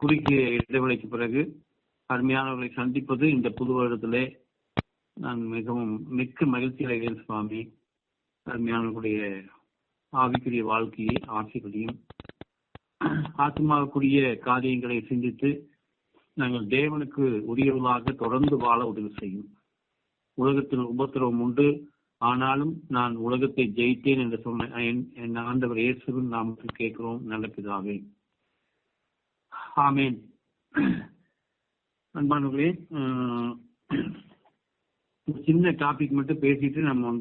குறுகிய இடைவெளிக்கு பிறகு அருமையானவர்களை சந்திப்பது இந்த புது வருடத்திலே நான் மிகவும் மிக்க மகிழ்ச்சி அடைகிறேன். சுவாமி, அருமையானவர்களுடைய ஆவிக்குரிய வாழ்க்கையை ஆசைகளையும் ஆத்மாவுக்குரிய காரியங்களை சிந்தித்து நாங்கள் தேவனுக்கு உரியவர்களாக தொடர்ந்து வாழ உதவி செய்யும். உலகத்தில் உபத்திரவம் உண்டு, ஆனாலும் நான் உலகத்தை ஜெயித்தேன் என்று சொன்ன என் ஆண்டவர் இயேசுவின் நாமத்தில் கேட்கிறோம் நல்ல பிதாவே, ஆமேன். அன்பானவர்களே, சின்ன டாபிக் மட்டும் பேசிட்டு நம்ம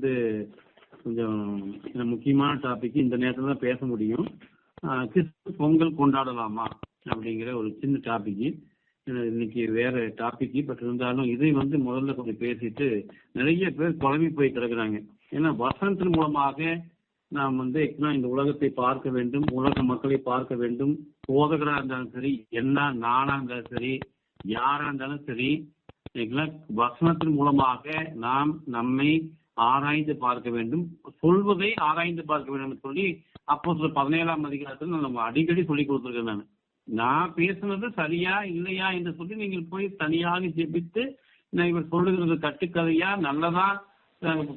கொஞ்சம் முக்கியமான டாபிக் இந்த நேரத்தில் தான் பேச முடியும். கிறிஸ்து பொங்கல் கொண்டாடலாமா அப்படிங்கிற ஒரு சின்ன டாபிக். இன்னைக்கு வேற டாபிக், பட் இருந்தாலும் இதை முதல்ல கொஞ்சம் பேசிட்டு நிறைய பேர் குழம்பி போய் கிடக்குறாங்க. ஏன்னா வசனத்தின் மூலமாக நாம் இந்த உலகத்தை பார்க்க வேண்டும், உலக மக்களை பார்க்க வேண்டும். போதகரா இருந்தாலும் சரி, என்ன நானா இருந்தாலும் சரி, யாரா இருந்தாலும் சரி, வசனத்தின் மூலமாக நாம் நம்மை ஆராய்ந்து பார்க்க வேண்டும், சொல்வதை ஆராய்ந்து பார்க்க வேண்டும் சொல்லி அப்போஸ்தலர் 17ஆம் அதிகாரத்தில் நம்ம அடிக்கடி சொல்லி கொடுத்துருக்கேன். நான் பேசுனது சரியா இல்லையா என்று சொல்லி நீங்கள் போய் தனியாக ஜெபித்து நான் இவர் சொல்லுகிறது கட்டுக்கதையா நல்லதா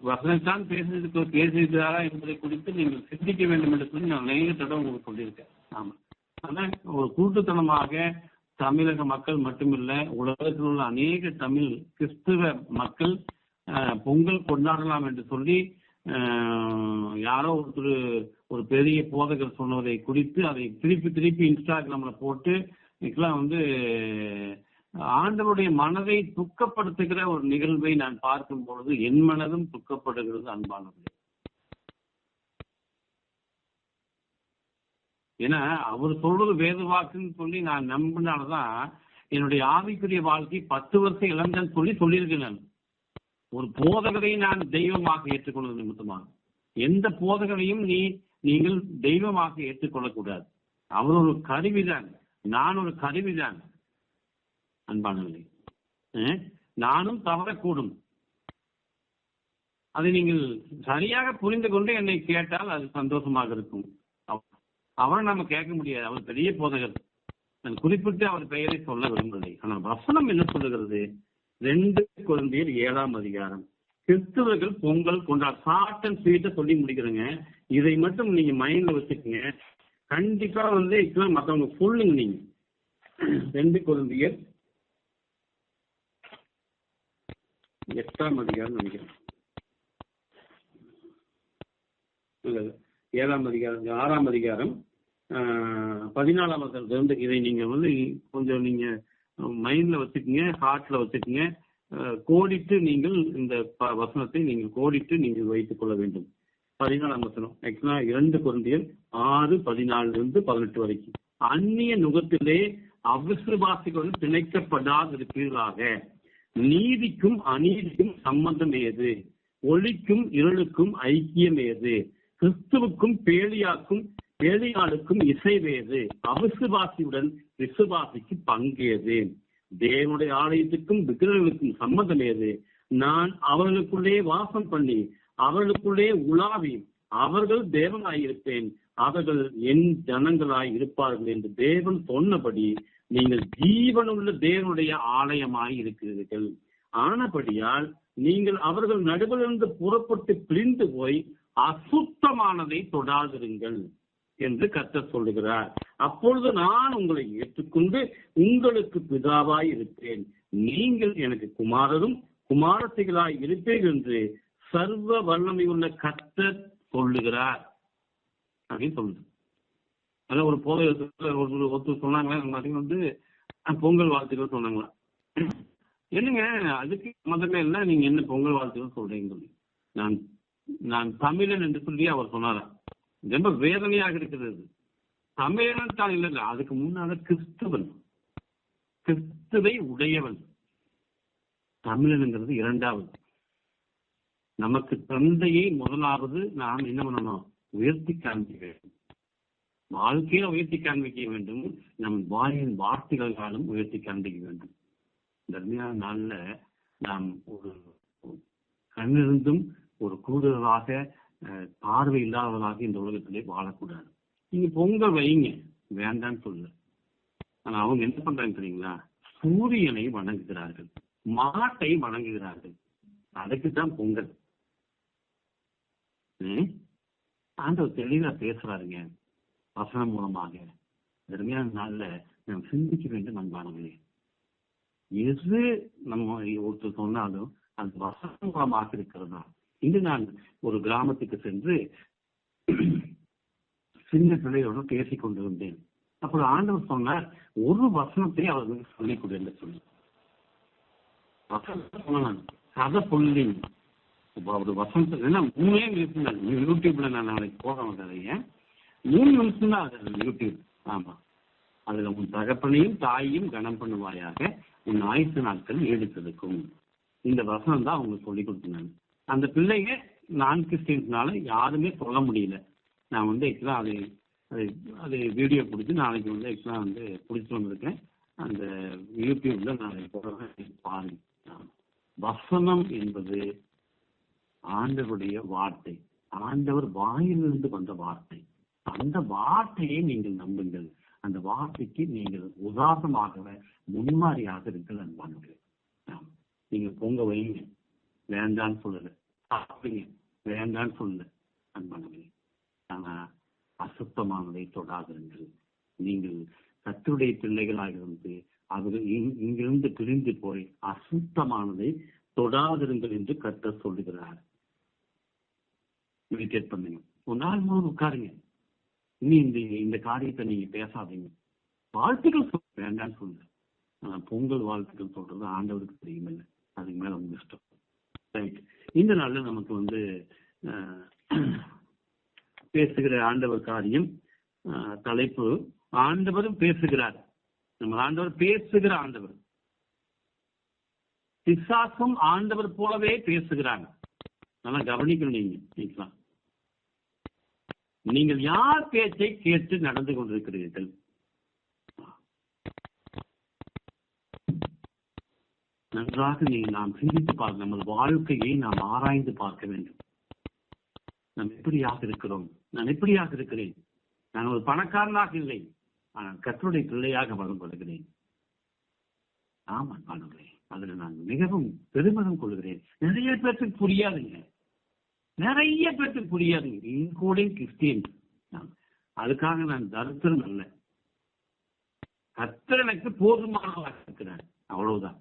வசனத்தான் பேசியிருக்கிறாரா என்பதை குறித்து நீங்கள் சிந்திக்க வேண்டும் என்று சொல்லி நான் நிறைய தடவை உங்களுக்கு சொல்லியிருக்கேன். ஆமா, அதான் ஒரு கூட்டுத்தனமாக தமிழக மக்கள் மட்டுமில்ல, உலகத்தில் உள்ள அநேக தமிழ் கிறிஸ்துவ மக்கள் பொங்கல் கொண்டாடலாம் என்று சொல்லி யாரோ ஒரு பெரிய போதகர் சொன்னதை குறித்து அதை திருப்பி இன்ஸ்டாகிராம்ல போட்டு ஆண்டவருடைய மனதை துக்கப்படுத்துகிற ஒரு நிகழ்வை நான் பார்க்கும் பொழுது என் மனதும் துக்கப்படுகிறது. அன்பானவர்களே, ஏன்னா அவர் சொல்றது வேத வாக்குன்னு சொல்லி நான் நம்பினால்தான் என்னுடைய ஆவிக்குரிய வாழ்க்கை 10 வருஷம் இழந்தேன்னு சொல்லியிருக்கேன். நான் ஒரு போதகரை நான் தெய்வமாக ஏற்றுக்கொள்வது நிமித்தமாக எந்த போதகரையும் நீங்கள் தெய்வமாக ஏற்றுக்கொள்ளக்கூடாது. அவர் ஒரு கருவிதான், நான் ஒரு கருவிதான். அன்பானவர்களே, நானும் தவறக்கூடும். அதை நீங்கள் சரியாக புரிந்து கொண்டு என்னை கேட்டால் அது சந்தோஷமாக இருக்கும். அவரை நாம கேட்க முடியாது, அவர் பெரிய போதகர். நான் குறிப்பிட்டு அவர் பெயரை சொல்ல விரும்பவில்லை. ஆனால் வசனம் என்ன சொல்லுகிறது? 2 கொரிந்தியர் 7ஆம் அதிகாரம், கிறிஸ்தவர்கள் பொங்கல் ஷார்ட் அண்ட் ஸ்வீட்டா சொல்லி முடிக்கிறேங்க. இதை மட்டும் நீங்க மைண்ட்ல வச்சுக்கோங்க. கண்டிப்பா மற்றவங்க சொல்லுங்க. நீங்க 2 கொரிந்தியர் 8ஆம் அதிகாரம் நினைக்கிறேன், 7ஆம் அதிகாரம் 6ஆம் அதிகாரம் 14ஆம் அதிகாரம். இதை நீங்க கொஞ்சம் நீங்க மைண்ட்ல வச்சுக்கோங்க, ஹார்ட்ல வச்சுக்கோங்க. கோடிட்டு நீங்கள் இந்த வசனத்தை நீங்கள் கோடிட்டு நீங்கள் வைத்துக் கொள்ள வேண்டும். 14ஆம் வசனம், 2 கொரிந்தியர் 6:14-18 வரைக்கும். அந்நிய நுகத்திலே அவிசுவாசிகளுடன் பிணைக்கப்படாதிருப்பீர்களாக. நீதிக்கும் அநீதிக்கும் சம்பந்தம் ஏது? ஒளிக்கும் இருளுக்கும் ஐக்கியம் ஏது? கிறிஸ்துவுக்கும் பேலியாளுக்கும் இசைவேது? அவிசுவாசியுடன் விசுவாசிக்கு பங்கேது? தேவனுடைய ஆலயத்துக்கும் விக்கிரகங்களுக்கும் சம்பந்தம் ஏது? நான் அவர்களுக்குள்ளே வாசம் பண்ணி அவர்களுக்குள்ளே உலாவி அவர்கள் தேவனாயிருப்பேன், அவர்கள் என் ஜனங்களாய் இருப்பார்கள் என்று தேவன் சொன்னபடி நீங்கள் ஜீவனுள்ள தேவனுடைய ஆலயமாய் இருக்கிறீர்கள். ஆனபடியால் நீங்கள் அவர்கள் நடுவிலிருந்து புறப்பட்டு பிரிந்து போய் அசுத்தமானதை தொடாதிருங்கள் என்று கர்த்தர் சொல்லுகிறார். அப்பொழுது நான் உங்களை ஏற்றுக்கொண்டு உங்களுக்கு பிதாவாய் இருப்பேன், நீங்கள் எனக்கு குமாரரும் குமாரத்திகளாய் இருப்பேன் என்று சர்வ வல்லமை உள்ள கர்த்தர் சொல்லுகிறார் அப்படின்னு சொல்லுது. அதான் ஒரு ஒருத்தர் சொன்னாங்களா, பொங்கல் வாழ்த்துக்கள் சொன்னாங்களா. என்னங்க அதுக்கு மதமே இல்லை, நீங்க என்ன பொங்கல் வாழ்த்துக்கள் சொல்றீங்க சொல்லி நான் தமிழன் என்று சொல்லி அவர் சொன்னாரா. ரொம்ப வேதனையாக இருக்கிறது. தமிழன் தான் இல்லை, அதுக்கு முன்னால கிறிஸ்துவன், கிறிஸ்துவை உடையவன். தமிழனுங்கிறது 2வது. நமக்கு தந்தையை முதலாவது நாம் என்ன பண்ணணும்? உயர்த்தி காண்பிக்க வேண்டும். வாழ்க்கையில உயர்த்தி காண்பிக்க வேண்டும். நம் வாயின் வார்த்தைகளாலும் உயர்த்தி காண்பிக்க வேண்டும். தர்மியான நாள்ல நாம் ஒரு கண்ணிருந்தும் ஒரு கூடுதலாக பார்வை இல்லாதவர்களாக இந்த உலகத்திலே வாழக்கூடாது. நீங்க பொங்கல் வைங்க, வேண்டான்னு சொல்ல. ஆனா அவங்க என்ன பண்றாங்க தெரியுங்களா? சூரியனை வணங்குகிறார்கள், மாட்டை வணங்குகிறார்கள். அதுக்குதான் பொங்கல். ஆண்டவர் தெளிவா பேசுறாருங்க வசனம் மூலமாக. அருமையான நாள்ல நாம் சிந்திக்க வேண்டும் அன்பானவர்களே. எது நம்ம ஒருத்தர் சொன்னாலும் அது வசனம் மூலமாக இருக்கிறதா? இன்று நான் ஒரு கிராமத்துக்கு சென்று சின்ன பிள்ளையோடு பேசிக் கொண்டிருந்தேன். அப்போ ஆண்டவர் சொன்னார், ஒரு வசனத்தை அவர்களுக்கு சொல்லிக் கொடு என்று சொல்லி. வசனம் கதை சொல்லி ஒரு வசனத்துக்கு 3 நிமிஷம் தான் யூடியூப்ல நான் நாளைக்கு போடுறேன் கதைய. 3 நிமிஷம் தான் அது யூடியூப். ஆமா, அதுல உன் தகப்பனையும் தாயையும் கனம் பண்ணுவாயாக, உன் ஆயுசு நாட்கள் எடுத்திருக்கும். இந்த வசனம் தான் அவங்க சொல்லி கொடுத்தாங்க. அந்த பிள்ளைங்க நான் கிறிஸ்டியன்ஸ்னால யாருமே சொல்ல முடியல. நான் வந்து ஆக்சுவலா அது வீடியோ பிடிச்சி நாளைக்கு வந்து ஆக்சுவலா வந்து பிடிச்சிட்டு வந்திருக்கேன். அந்த யூடியூப்ல நாளைக்கு போடுறேன், பாருங்க. வசனம் என்பது ஆண்டவருடைய வார்த்தை, ஆண்டவர் வாயிலிருந்து வந்த வார்த்தை. அந்த வார்த்தையை நீங்கள் நம்புங்கள். அந்த வார்த்தைக்கு நீங்கள் உதாரணமாக முன்மாதிரியாக இருங்கள் அன்பானவர்களே. நீங்க பொங்க வைங்க, வேண்டான்னு சொல்லல. சாப்பிடுங்க, வேண்டான்னு சொல்லல அன்பானவர்களே. ஆனா அசுத்தமானதை தொடாதிருங்கள். நீங்கள் கர்த்தருடைய பிள்ளைகளாக இருந்து அவர்கள் இங்கிருந்து பிரிந்து போய் அசுத்தமானதை தொடாதிருங்கள் என்று கர்த்தர் சொல்லுகிறார். மெடிடேட் பண்ணுங்க, ஒரு நாள் முழுவதும் உட்காருங்க. இனி இந்த காரியத்தை நீங்க பேசாதீங்க. வாழ்த்துக்கள் சொல்ல வேண்டான்னு சொல்லுங்க. ஆனா பொங்கல் வாழ்த்துக்கள் சொல்றது ஆண்டவருக்கு தெரியுமில்ல, அதுக்கு மேல உங்க இஷ்டம். ரைட். இந்த நாள்ல நமக்கு வந்து பேசுகிற ஆண்டவர் காரியம் தலைப்பு, ஆண்டவரும் பேசுகிறார். நம்ம ஆண்டவர் பேசுகிற ஆண்டவர். பிசாசும் ஆண்டவர் போலவே பேசுகிறாங்க. நல்லா கவனிக்கணும். நீங்க நீங்கள் யார் பேச்சை கேட்டு நடந்து கொண்டிருக்கிறீர்கள்? நன்றாக நாம் சிந்தித்து பார்க்க, நமது வாழ்க்கையை நாம் ஆராய்ந்து பார்க்க வேண்டும். நாம் எப்படியாக இருக்கிறோம்? நான் எப்படியாக இருக்கிறேன்? நான் ஒரு பணக்காரனாக இல்லை, ஆனால் கர்த்தருடைய பிள்ளையாக வளர்ப்படுகிறேன். ஆமா ஆண்டவரே, அதுல நான் மிகவும் பெருமிதம் கொள்கிறேன். நிறைய பேருக்கு புரியாதுங்க, நிறைய பேருக்கு புரியாதுங்க, இன்க்ளூடிங் கிறிஸ்டியன். அதுக்காக நான் தரித்திரம் அல்ல, கர்த்தர் எனக்கு போதுமானதாக இருக்கிறார், அவ்வளவுதான்.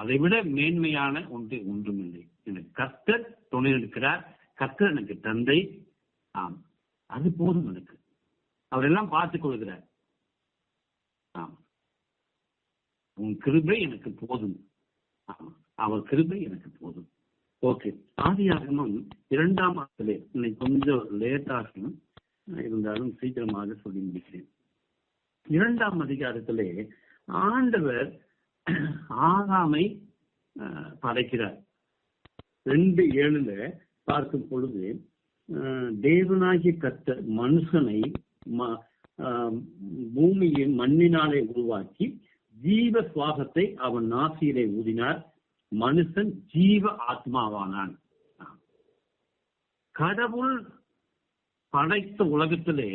அதை விட மேன்மையான ஒன்றும் இல்லை. எனக்கு கர்த்தர் துணை இருக்கிறார், கர்த்தர் எனக்கு தந்தை. ஆம், அது போதும் எனக்கு. அவரெல்லாம் பார்த்துக் கொள்கிறார். ஆம், உன் கிருபை எனக்கு போதும். ஆமா, அவர் கிருபை எனக்கு போதும். ஓகே. ஆதியாகமம் 2ஆம் அதிகாரத்திலே, இன்னைக்கு கொஞ்சம் லேட்டாகும் இருந்தாலும் சீக்கிரமாக சொல்லி முடிக்கிறேன். 2ஆம் அதிகாரத்திலே ஆண்டவர் ஆதாமை படைக்கிறார். 2:7 பார்க்கும் பொழுது, தேவனாகிய கர்த்தர் மனுஷனை பூமியின் மண்ணினாலே உருவாக்கி ஜீவ சுவாசத்தை அவன் நாசியிலே ஊதினார், மனுஷன் ஜீவ ஆத்மாவானான். கடவுள் படைத்த உலகத்திலே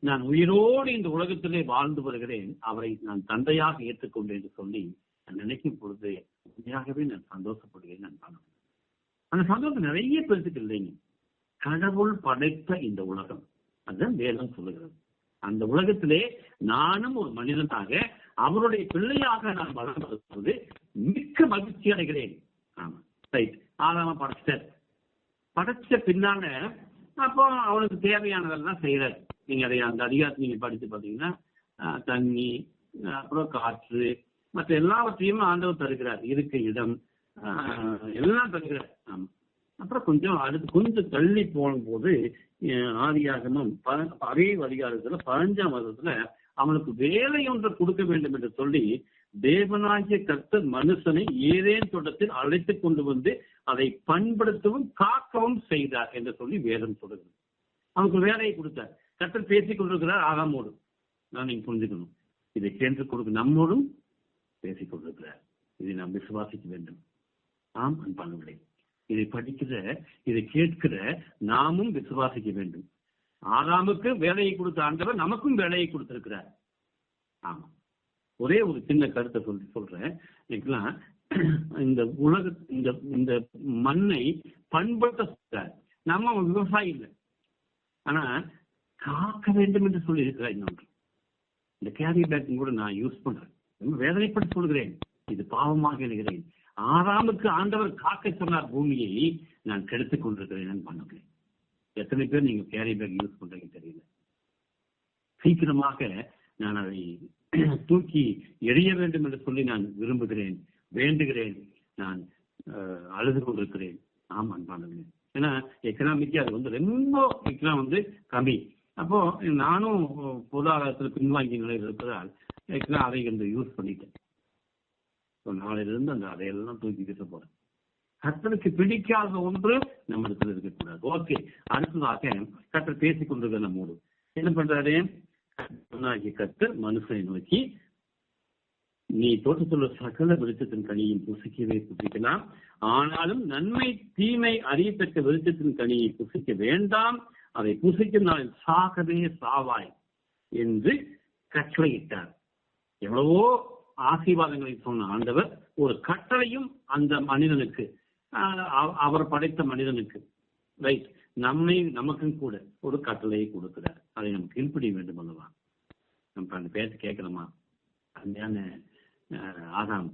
நான் உயிரோடு இந்த உலகத்திலே வாழ்ந்து வருகிறேன், அவரை நான் தந்தையாக ஏற்றுக்கொண்டேன் என்று சொல்லி நினைக்கும் பொழுது உண்மையாகவே நான் சந்தோஷப்படுகிறேன். நான் காணும் அந்த சந்தோஷம் நிறைய பேருக்கு இல்லைங்க. கடவுள் படைத்த இந்த உலகம், அதுதான் வேதம் சொல்லுகிறது. அந்த உலகத்திலே நானும் ஒரு மனிதனாக அவருடைய பிள்ளையாக நான் வளர்ந்து மிக்க மகிழ்ச்சி அடைகிறேன். ஆமா, ரைட். ஆதாம படைச்ச பின்னால அப்போ அவனுக்கு தேவையானதெல்லாம் செய்யறாரு. நீங்க அதை அந்த அதிகாரத்தை நீங்க படித்து பார்த்தீங்கன்னா, தண்ணி, அப்புறம் காற்று, மற்ற எல்லாவற்றையும் ஆண்டவர் தருகிறார். இருக்க இடம் எல்லாம் தருகிறார். ஆமா. அப்புறம் கொஞ்சம் தள்ளி போகும்போது ஆதியாகமம் அதே அதிகாரத்துல 15ஆம் வசனத்துல அவனுக்கு வேலை ஒன்றை கொடுக்க வேண்டும் என்று சொல்லி தேவனாகிய கர்த்தர் மனுஷனை ஏதேன் தோட்டத்தில் அழைத்துக் கொண்டு வந்து அதை பண்படுத்தவும் காக்கவும் செய்தார் என்று சொல்லி வேதம் சொல்லுகிறது. அவனுக்கு வேலையை கொடுத்தார். கர்த்தர் பேசிக் கொண்டிருக்கிறார் ஆதாமோடு. நீங்க புரிஞ்சுக்கணும், இதை கேட்டு கொடுக்க நம்மோடும் பேசிக் கொண்டிருக்கிறார். இதை நாம் விசுவாசிக்க வேண்டும். ஆம் அன்பானவர்களே, இதை படிக்கிற, இதை கேட்கிற நாமும் விசுவாசிக்க வேண்டும். ஆதாமுக்கு வேலையை கொடுத்த ஆண்டவர் நமக்கும் வேலையை கொடுத்திருக்கிறார். ஆமா, ஒரே ஒரு சின்ன கருத்தை சொல்றேன். இந்த உலக இந்த இந்த மண்ணை பண்படுத்த நம்ம விவசாயி இல்லை, ஆனா காக்க வேண்டும் என்று சொல்லி இருக்கிறார். இன்னொன்று, இந்த கேரி பேக்கிங் கூட நான் யூஸ் பண்றேன், ரொம்ப வேதனைப்பட்டு சொல்கிறேன், இது பாவமாக எழுகிறேன். ஆறாமுக்கு ஆண்டவர் காக்க சொன்னார் பூமியை, நான் கெடுத்துக் கொண்டிருக்கிறேன் பண்ணுகிறேன். எத்தனை பேர் நீங்க கேரி பேக் யூஸ் பண்றீங்க தெரியல. சீக்கிரமாக நான் அதை தூக்கி எறிய வேண்டும் என்று சொல்லி நான் விரும்புகிறேன், வேண்டுகிறேன், நான் அழுது கொண்டிருக்கிறேன். ஆமா அன்பானவர்களே, ஏன்னா எக்கனாமிக்கு அது ரொம்ப கம்மி. அப்போ நானும் பொருளாதாரத்தில் பின்வாங்கிய நிலையில் இருப்பதால் அதை யூஸ் பண்ணிட்டேன். நாளையிலிருந்து அந்த அதையெல்லாம் தூக்கிக்கிட்டு போறேன். கர்த்தருக்கு பிடிக்காத ஒன்று நம்ம இடத்துல இருக்கக்கூடாது. ஓகே, அடுத்ததாக கர்த்தர் பேசிக் கொண்டிருக்கிற நம்மோடு என்ன பண்றாரு? கர்த்தர் மனுஷனை நோக்கி, நீ தோட்டத்துள்ள சகல வெளிச்சத்தின் கனியும் புசிக்கலாம், ஆனாலும் நன்மை தீமை அறியத்தக்க வெளிச்சத்தின் கனியை புசிக்க வேண்டாம், அதை புசிக்கும் நாளில் சாகவே சாவாய் என்று கட்டளையிட்டார். எவ்வளவோ ஆசீர்வாதங்களை சொன்ன ஆண்டவர் ஒரு கட்டளையும் அந்த மனிதனுக்கு, அவர் படைத்த மனிதனுக்கு, ரைட், நமக்கும் கூட ஒரு கட்டளையை கொடுக்கிறார். அதை நம்ம கீழ்ப்படிய வேண்டும் அல்லவா? நம்ம அந்த பேச்சு கேட்கணுமா? அருமையான ஆதாம்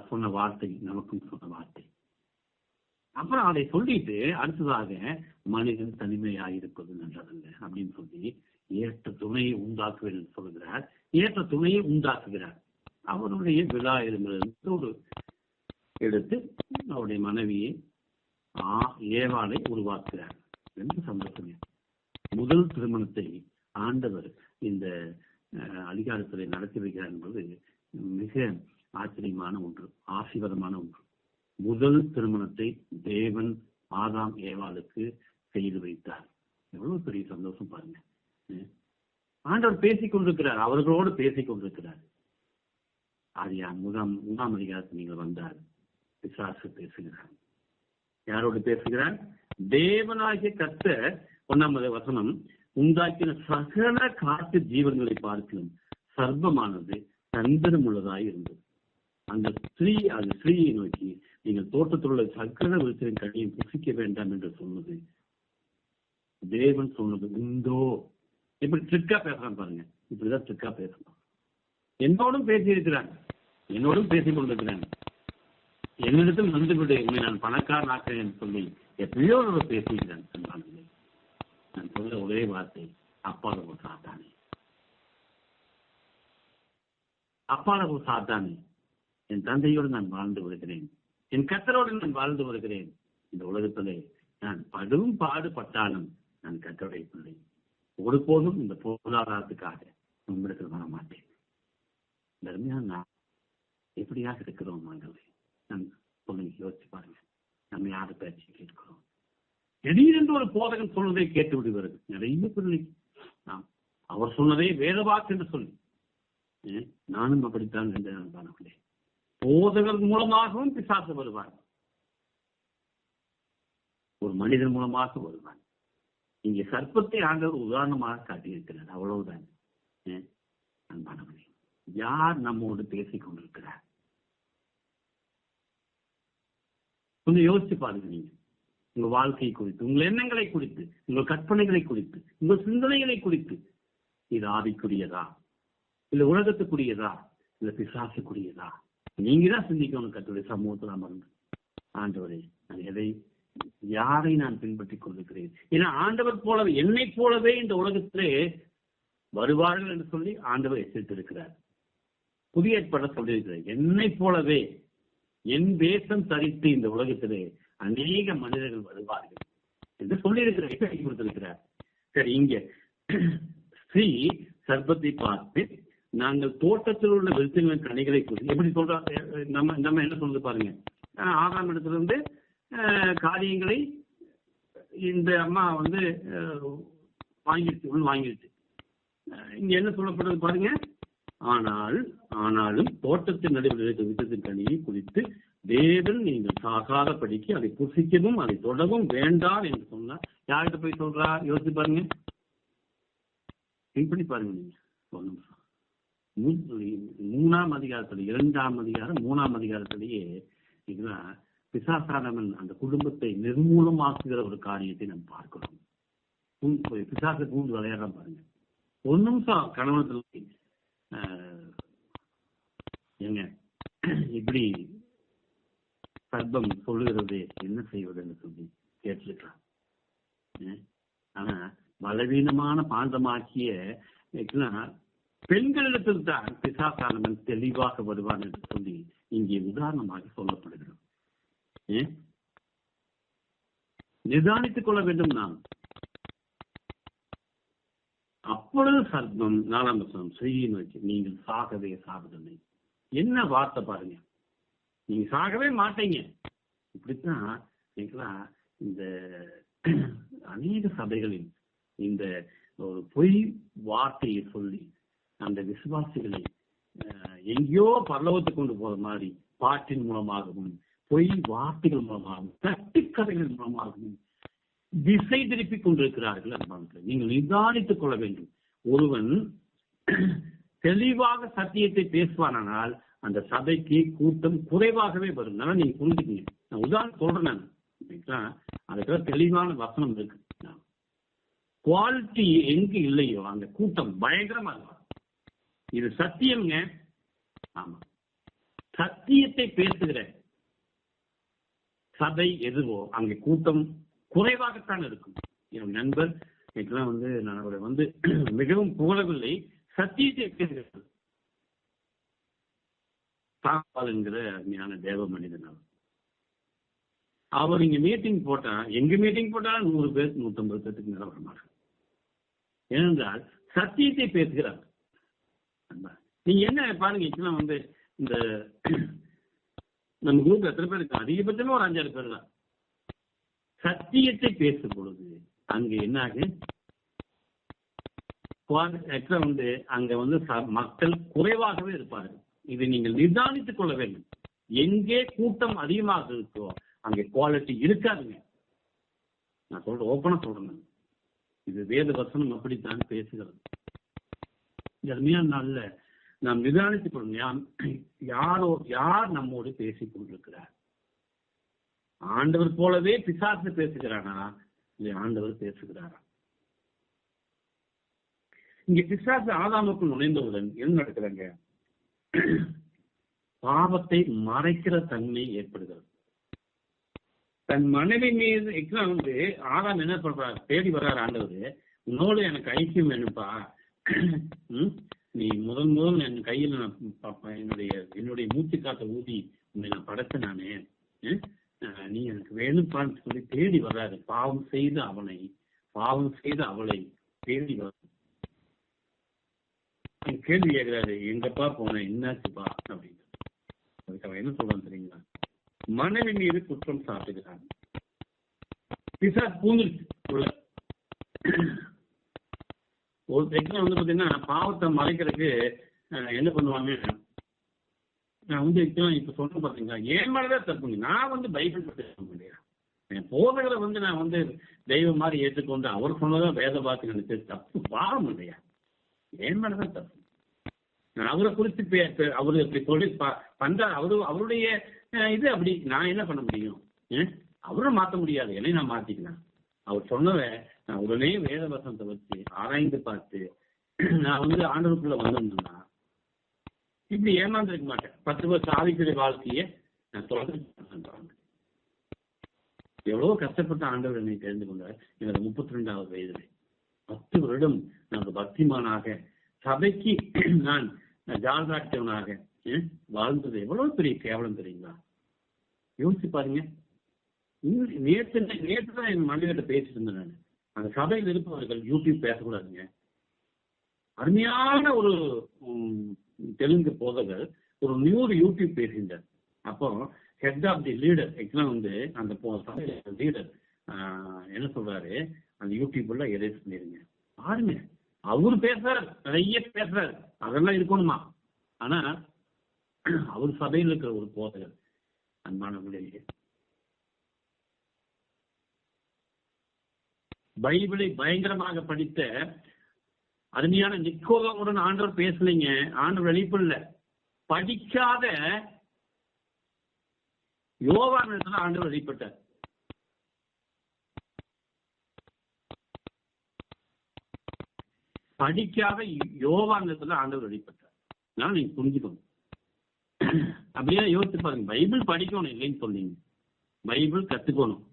சொன்ன வார்த்தை நமக்கும் சொன்ன வார்த்தை. அப்புறம் அதை சொல்லிட்டு அடுத்ததாக மனிதன் தனிமையாயிருப்பது நல்லதல்ல அப்படின்னு சொல்லி ஏற்ற துணையை உண்டாக்குவேன் என்று சொல்கிறார். ஏற்ற துணையை உண்டாக்குகிறார். அவருடைய விழா இடமிருந்து ஒரு எடுத்து அவருடைய மனைவியை ஏவாளை உருவாக்குகிறார். என்று சந்தோஷமே. முதல் திருமணத்தை ஆண்டவர் இந்த அதிகாரத்தை நடத்தி வைக்கிறார் என்பது மிக ஆச்சரியமான ஒன்று, ஆசீர்வாதமான ஒன்று. முதல் திருமணத்தை தேவன் ஆதாம் ஏவாளுக்கு செய்து வைத்தார். எவ்வளவு பெரிய சந்தோஷம் பாருங்க. ஆண்டவர் பேசிக் கொண்டிருக்கிறார், அவர்களோடு பேசிக் கொண்டிருக்கிறார். அது முதலாம் அதிகாரத்தில் நீங்கள் வந்தார், பிசாசு பேசுகிறார். யாரோடு பேசுகிறார்? தேவனாகிய கர்த்தர் 1 வசனம், உண்டாக்கின சகல காட்டு ஜீவன்களை பார்க்கலும் சர்ப்பமானது தந்திரம் உள்ளதாய் இருந்தது. அந்த ஸ்திரீயை நோக்கி, நீங்கள் தோட்டத்தில் உள்ள சகல விருத்தின் கனியை புசிக்க வேண்டாம் என்று சொன்னது தேவன் சொன்னது உண்டோ? இப்படி ட்ரிக்கா பேசுறான் பாருங்க. இப்படிதான் ட்ரிக்கா பேசணும். என்னோடும் பேசி இருக்கிறான், என்னோடும் பேசிக் கொண்டிருக்கிறான். என்னிடத்தில் வந்துவிடு, நான் பணக்காரன் ஆக்கிறேன் சொல்லி எப்படியோ பேசியிருக்கிறான். நான் சொல்ல ஒரே வார்த்தை, அப்பால ஒரு சாத்தானே, அப்பால ஒரு சாத்தானே. என் தந்தையோடு நான் வாழ்ந்து வருகிறேன், என் கர்த்தரோடு நான் வாழ்ந்து வருகிறேன். இந்த உலகத்திலே நான் படும் பாடுபட்டாலும் நான் கர்த்தருடைய பிள்ளை. ஒருபோதும் இந்த பொருளாதாரத்துக்காக உங்களிடத்தில் வர மாட்டேன். நான் எப்படியாக இருக்கிறோம் ஆண்டவரே? நான் சொல்லுங்க, யோசிச்சு பாருங்க. நம்ம யாரு பேச்சு கேட்கிறோம்? திடீரென்று ஒரு போதகன் சொல்வதை கேட்டு விடுகிறது நிறைய பிள்ளை. அவர் சொன்னதே வேதவாக்கு என்று சொல்லி நானும் அப்படித்தான் என்று நான் காணவில்லை. போதகர் மூலமாகவும் பிசாசு வருவார், ஒரு மனிதன் மூலமாக வருவான். இங்கே சர்ப்பத்தை ஆண்டவர் உதாரணமாக காட்டியிருக்கிறார், அவ்வளவுதான். அன்பானவர்களே, யார் நம்மோடு பேசிக் கொண்டிருக்கிறார்? கொஞ்சம் யோசிச்சு பாருங்க. நீங்க உங்க வாழ்க்கை குறித்து, உங்கள் எண்ணங்களை குறித்து, உங்கள் கற்பனைகளை குறித்து, உங்கள் சிந்தனைகளை குறித்து, இது ஆவிக்குரியதா, இல்ல உலகத்துக்குரியதா, இல்ல பிசாசுக்குரியதா? நீங்க தான் சிந்திக்கணும். கர்த்தருடைய சமூகத்தில் அமர்ந்து, ஆண்டவரே, நான் யாரை நான் பின்பற்றிக் கொண்டிருக்கிறேன்? ஏன்னா ஆண்டவர் போலவே, என்னை போலவே இந்த உலகத்திலே வருவார்கள் என்று சொல்லி ஆண்டவர் எச்சரித்திருக்கிறார். புதிய ஏற்பாடு சொல்லியிருக்கிறார், என்னை போலவே என் வேஷம் தரித்து இந்த உலகத்திலே அநேக மனிதர்கள் வருவார்கள் என்று சொல்லியிருக்கிறார், கொடுத்திருக்கிறார். சரி, இங்க ஸ்ரீ சர்ப்பத்தை பார்த்து, நாங்கள் தோட்டத்தில் உள்ள விருட்சங்களின் கனிகளை குறித்து எப்படி சொல்றாங்க? நம்ம என்ன சொல்றது பாருங்க. ஆறாம் இடத்திலிருந்து காரியங்களை இந்த அம்மா வாங்கிடுச்சு. இங்க என்ன சொல்லப்படுறது பாருங்க. ஆனாலும் தோட்டத்தின் நடுவில் இருக்கிற விருட்சத்தின் கனியை குறித்து தேவன் நீங்கள் சாகாத படிக்கு அதை புசிக்கவும் அதை தொடவும் வேண்டாம் என்று சொன்னா, யார்கிட்ட போய் சொல்றா? யோசிச்சு பாருங்க. இப்படி பாருங்க நீங்க ஒரு நிமிஷம். 3ஆம் அதிகாரத்துல 2ஆம் அதிகாரம் 3ஆம் அதிகாரத்திலேயே இதுதான் பிசாசானவன் அந்த குடும்பத்தை நிர்மூலமாக்குகிற ஒரு காரியத்தை நம்ம பார்க்கிறோம். பிசாசை பூந்து விளையாடுறான் பாருங்க. ஒரு நிமிஷம் கணவனத்துல ஏங்க இப்படி சர்ப்பம் சொல்லுகிறது என்ன செய்வதுன்னு சொல்லி கேட்டிருக்கலாம். ஆனா பலவீனமான பாண்டமாக்கிய பெண்களிடத்தில் தான் பிசாசானவன் தெளிவாக வருவான் என்று சொல்லி இங்கே உதாரணமாக சொல்லப்படுகிறது. நிதானித்துக் கொள்ள வேண்டும் நாம். அப்பொழுது சர்ப்பம் 4ஆம் வசனம் செய்ய நோக்கி நீங்கள் சாகவே சாவதில்லை. என்ன வார்த்தை பாருங்க, நீங்க சாகவே மாட்டீங்க. இப்படித்தான் இந்த அநேக சபைகளில் இந்த ஒரு பொய் வார்த்தையை சொல்லி அந்த விசுவாசிகளை எங்கேயோ பரலோகத்தை கொண்டு போற மாதிரி பாட்டின் மூலமாகவும் பொய் வார்த்தைகள் மூலமாகவும் கட்டுக்கதைகள் மூலமாகவும் திசை திருப்பிக் கொண்டிருக்கிறார்கள். நீங்கள் நிதானித்துக் கொள்ள வேண்டும். ஒருவன் தெளிவாக சத்தியத்தை பேசுவானால் அந்த சபைக்கு கூட்டம் குறைவாகவே வரும். நீங்க புரிஞ்சுக்கீங்க. நான் உதாரணம் சொல்றேன். அதுக்கு தெளிவான வசனம் இருக்கு. குவாலிட்டி எங்க இல்லையோ அந்த கூட்டம் பயங்கரமா இருக்கும். இது சத்தியம்ங்க. ஆமா, சத்தியத்தை பேசுகிற சபை எதுவோ அங்கே கூட்டம் குறைவாகத்தான் இருக்கும். என் நண்பர் நான் அவரை மிகவும் புகழவில்லை, சத்தியத்தை பேசுகிறார் என்கிற அருமையான தேவ மனிதன். அவர் இங்க மீட்டிங் போட்டா, எங்க மீட்டிங் போட்டாலும் 100 பேர் 150 பேருக்கு மேல வரமாட்டாங்க. ஏனென்றால் சத்தியத்தை பேசுகிறார். நீங்க என்ன பாருங்க, இந்த நம்ம குரூப்ல எத்தனை பேர் இருக்கு? அதிகபட்சமா ஒரு 5-6 பேர் தான். சத்தியத்தை பேசும் பொழுது அங்க என்ன ஆகு, அங்க மக்கள் குறைவாகவே இருப்பார்கள். இதை நீங்கள் நிதானித்துக் கொள்ள வேண்டும். எங்கே கூட்டம் அதிகமாக இருக்கோ அங்கே குவாலிட்டி இருக்காதுங்க. நான் ஓப்பனா சொல்றேன். இது வேத வசனம் அப்படித்தான் பேசுகிறது. அருமையான நாள்ல நாம் நிதானித்துக் கொள்ளணும். யார் நம்மோடு பேசிக் கொண்டிருக்கிறார்? ஆண்டவர் போலவே பிசாசு பேசுகிறானா இல்லை ஆண்டவர் பேசுகிறாரா? இங்க பிசாசு ஆதாமுக்குள் நுழைந்தவுடன் என்ன நடக்குறாங்க? பாவத்தை மறைக்கிற தன்மை ஏற்படுகிறது. தன் மனைவி மீது ஆதாம் என்ன பண்றாரு? தேடி வர்றாரு ஆண்டவர். உன்னோடு எனக்கு ஐக்கியம் வேணும்பா, நீ முதல் என் கையில் என்னுடைய மூச்சு காத்த ஊதி உன்னை நான் படைச்ச நானே, நீ எனக்கு வேணும்பான்னு சொல்லி தேடி வர்றாரு. பாவம் செய்த அவளை தேடி வர கேள்வி கேட்கிறாரு, எங்கப்பா போன, என்னாச்சுப்பா அப்படின்னு. அதுக்கு அவன் என்ன சொல்றான்னு தெரியுங்களா? மனைவி மீது குற்றம் சாட்டுகிறான். பிசாசு பூந்துருச்சு உள்ள. ஒரு செகண்ட் பாத்தீங்கன்னா பாவத்தை மறைக்கிறதுக்கு என்ன பண்ணுவாங்க? நான் இப்ப சொல்றேன் பாத்தீங்களா, ஏன் மேலதான் தப்புங்க. நான் பைபிள் பற்றி சொல்ல முடியாது. என் போதகரை நான் தெய்வம் மாதிரி ஏற்றுக்கொண்டு அவர் சொன்னதான் வேத பார்த்து நினைச்சு தப்பு பாவம் இல்லையா? ஏன் மேலதான் தப்பு. நான் அவரை குறித்து அவரு அப்படி சொல்லி பண்றாரு. அவருடைய இது அப்படி. நான் என்ன பண்ண முடியும்? அவரும் மாற்ற முடியாது, என்னை நான் மாத்திக்கலாம். அவர் சொன்னதை நான் உடனே வேத வசனத்தை வச்சு ஆராய்ந்து பார்த்து நான் ஆண்டவருக்குள்ள வந்திருந்தேன்னா இப்படி ஏமாந்துருக்க மாட்டேன். 10 வருஷம் ஆவிக்குரிய வாழ்க்கையை நான் தொடர்ந்து எவ்வளவு கஷ்டப்பட்ட ஆண்டவர் என்னை தெரிந்து கொண்டார். எனது 32வது வயதில் 10 வருடம் நான் பக்திமானாக சபைக்கு நான் ஜால்ராட்டவனாக வாழ்ந்தது எவ்வளவு பெரிய கேவலம் தெரியுங்களா? யோசிச்சு பாருங்க. நேற்று தான் என் மனைவிட்ட பேசிட்டு இருந்தேன். நான் அந்த சபையில் இருப்பவர்கள் யூடியூப் பேசக்கூடாதுங்க. அருமையான ஒரு தெலுங்கு போதகர் ஒரு யூடியூப் பேசியிருந்தார். அப்போ ஹெட் ஆஃப் தி லீடர் அந்த சபையில லீடர் என்ன சொல்றாரு, அந்த யூடியூப்ல எதை சொல்லிருங்க பாருங்க. அவரு பேசுறாரு, நிறைய பேசுறாரு, அதெல்லாம் இருக்கணுமா? ஆனா அவர் சபையில் இருக்கிற ஒரு போதகர், அன்பானவர்களே, பைபிளை பயங்கரமாக படித்த அருமையான நிக்கோதேமுடன் ஆண்டவர் பேசலைங்க, ஆண்டவர் வெளிப்படல. படிக்காத யோவானிடத்துல ஆண்டவர் வெளிப்பட்டார். படிக்காத யோவானிடத்துல ஆண்டவர் வெளிப்பட்டார். அதனால நீங்க புரிஞ்சுக்கணும். அப்படியே யோசிச்சு பாருங்க. பைபிள் படிக்கணும் இல்லைன்னு சொன்னீங்க, பைபிள் கத்துக்கணும்,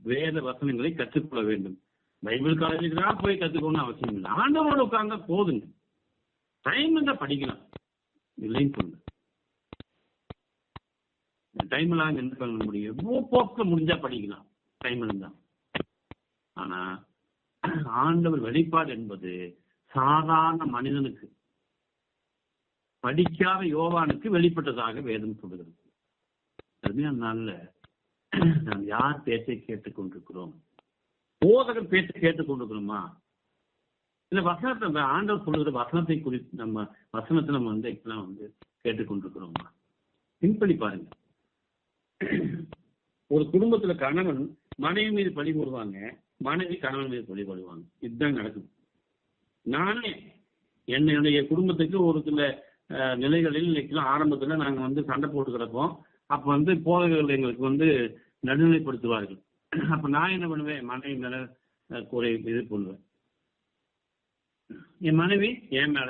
வேத வசனங்களை கற்றுக்கொள்ள வேண்டும். பைபிள் காலேஜுக்கு தான் போய் கத்துக்கணும்னு அவசியம் இல்லை. ஆண்டவரோட உட்கார்ந்தா போதுங்க. டைம் இருந்தா படிக்கலாம் இல்லைன்னு சொல்லுங்க. டைம் எல்லாம் என்ன பண்ண முடியும்? போக்க முடிஞ்சா படிக்கலாம் டைம் இருந்தா. ஆனா ஆண்டவர் வெளிப்பாடு என்பது சாதாரண மனிதனுக்கு, படிக்காத யோவானுக்கு வெளிப்பட்டதாக வேதம் சொல்லுகிறது. அதனால நாம் யார் பேச்சை கேட்டுக்கொண்டிருக்கிறோம்? போதகர் பேச்சை கேட்டுக்கொண்டிருக்கிறோமா? இல்ல வசனத்தை ஆண்டவர் சொல்லுகிற வசனத்தை குறித்து நம்ம வசனத்தை நம்ம வந்து கேட்டுக்கொண்டிருக்கிறோமா? பின்படி பாருங்க. ஒரு குடும்பத்துல கணவன் மனைவி மீது பழி போடுவாங்க, மனைவி கணவன் மீது பழி போடுவாங்க. இதுதான் நடக்குது. நானே என்னுடைய குடும்பத்துக்கு ஒரு சில நிலைகளில் இன்னைக்கெல்லாம் ஆரம்பத்துல நாங்க வந்து சண்டை போட்டு கிடப்போம். அப்ப வந்து போதகர்கள் எங்களுக்கு வந்து நடுநிலைப்படுத்துவார்கள். அப்ப நான் என்ன பண்ணுவேன்? மனைவி மேல குறை இது பண்ணுவேன். என் மனைவி என் மேல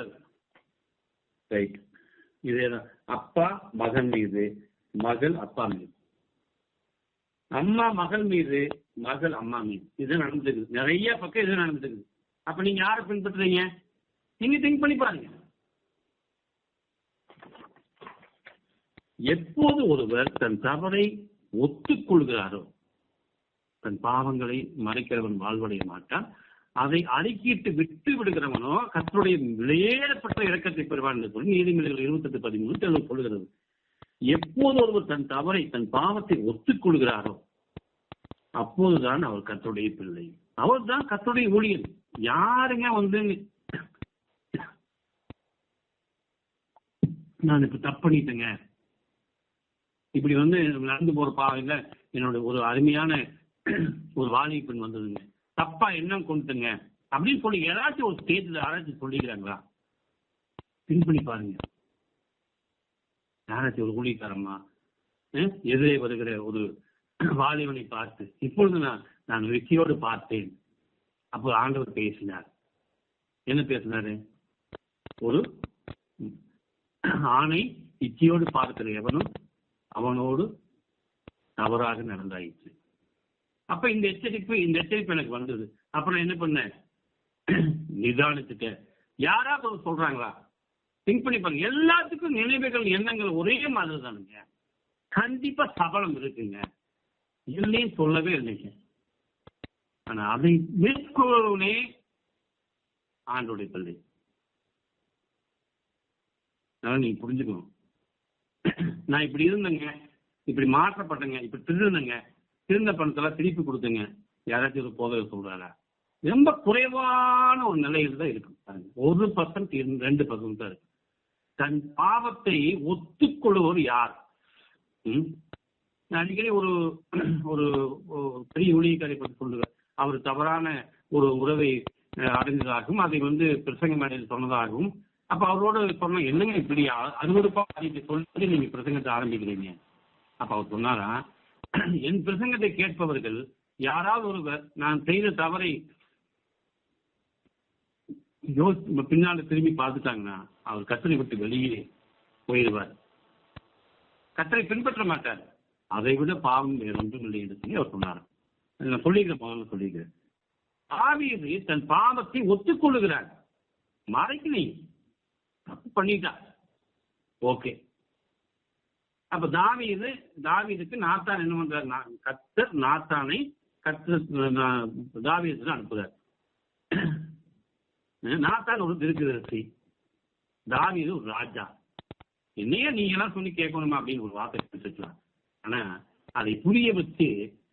ரைட். இதேதான். அப்பா மகன் மீது, மகள் அப்பா மீது, அம்மா மகள் மீது, மகள் அம்மா மீது. இது நடந்துருக்கு. நிறைய பக்கம் இது நடந்துருக்கு. அப்ப நீங்க யாரை பின்பற்றுறீங்க? நீங்க திங்க் பண்ணி பாருங்க. எப்போது ஒருவர் தன் தவறை ஒத்துக்கொள்கிறாரோ, தன் பாவங்களை மறைக்கிறவன் வாழ்வடைய மாட்டான். அதை அறிக்கிட்டு விட்டு விடுகிறவனோ கர்த்தருடைய விலையேறப்பட்ட இரக்கத்தை பெறுவான் என்று சொல்லி நீதிமொழிகள் 28:13 சொல்லுகிறது. எப்போது ஒருவர் தன் தவறை, தன் பாவத்தை ஒத்துக்கொள்கிறாரோ அப்போதுதான் அவர் கர்த்தருடைய பிள்ளை. அவர் தான் கர்த்தருடைய ஊழியர். யாருங்க வந்து நான் இப்ப தப்பு பண்ணிட்டேங்க, இப்படி வந்து நடந்து போற பாவையில என்னோட ஒரு அருமையான ஒரு வாலிப பெண் வந்ததுங்க, தப்பா எண்ணம் கொண்டுங்க அப்படின்னு சொல்லி ஏதாச்சும் ஒரு ஸ்டேஜ்ல யாராச்சும் சொல்லிக்கிறாங்களா? பின்பணி பாருங்க. யாராச்சும் ஒரு ஊழியக்காரம்மா எதிரே வருகிற ஒரு வாலிபனை பார்த்து, இப்பொழுது நான் வெற்றியோடு பார்த்தேன். அப்போ ஆண்டவர் பேசினார். என்ன பேசினாரு? ஒரு ஆணை இச்சையோடு பார்க்கிற எவனும் அவனோடு தவறாக நடந்தாயிற்று. அப்ப இந்த எச்சரிப்பு எனக்கு வந்தது. அப்புறம் என்ன பண்ண? நிதானிச்சுட்டேன். யாராவது சொல்றாங்களா? திங்க் பண்ணி பாருங்க. எல்லாத்துக்கும் நினைவுகள், எண்ணங்கள் ஒரே மாதிரி தானுங்க. கண்டிப்பா சபலம் இருக்குங்க, இல்லைன்னு சொல்லவே இல்லைங்க. ஆனா அதை மேற்கொள்ளவே ஆண்டோடைய பிள்ளை. நீங்க புரிஞ்சுக்கணும். நான் இப்படி இருந்தேங்க, இப்படி மாற்றப்பட்டேங்க, இப்படி திருந்தங்க, திருந்த பணத்தெல்லாம் திருப்பி கொடுத்துங்க, யாராச்சும் ஒரு போதகர் சொல்றாரா? ரொம்ப குறைவான ஒரு நிலையில் தான் இருக்கு. 1%, 2% தான் இருக்கு. தன் பாவத்தை ஒத்துக்கொள்ளுவர் யார்? அடிக்கடி ஒரு ஒரு பெரிய ஊழியக்காரை பற்றி சொல்லுவேன். அவர் தவறான ஒரு உறவை அடைந்ததாகவும் அதை வந்து பிரசங்க மேடையில் சொன்னதாகவும், அப்ப அவரோட சொன்ன என்னங்க இப்படி 60 சொல்லி நீங்க பிரசங்கத்தை ஆரம்பிக்கிறீங்க? அப்ப அவர் சொன்னாரா, என் பிரசங்கத்தை கேட்பவர்கள் யாராவது ஒருவர் நான் செய்த தவறை பின்னால திரும்பி பார்த்துட்டாங்கன்னா அவர் கர்த்தரை விட்டு வெளியே போயிடுவார், கர்த்தரை பின்பற்ற மாட்டார். அதை விட பாவம் வேற ஒன்றும் இல்லை என்று சொல்லி அவர் சொன்னார். நான் சொல்லிக்கிறேன். தாவீது தன் பாவத்தை ஒத்துக்கொள்ளுகிறார். மறைக்கலை, தப்பு பண்ணிட்டா, ஓகே. அப்ப தாவீதுக்கு நாத்தான் என்ன பண்றார்? கர்த்தர் நாத்தானை தாவீதுக்கு அனுப்புகிறார். நாத்தான் ஒரு தீர்க்கதரிசி, தாவீது ஒரு ராஜா. என்னையே நீங்க எல்லாம் சொல்லி கேட்கணுமா அப்படின்னு ஒரு வார்த்தை பேசிக்கலாம். ஆனா அதை புரிய வச்சு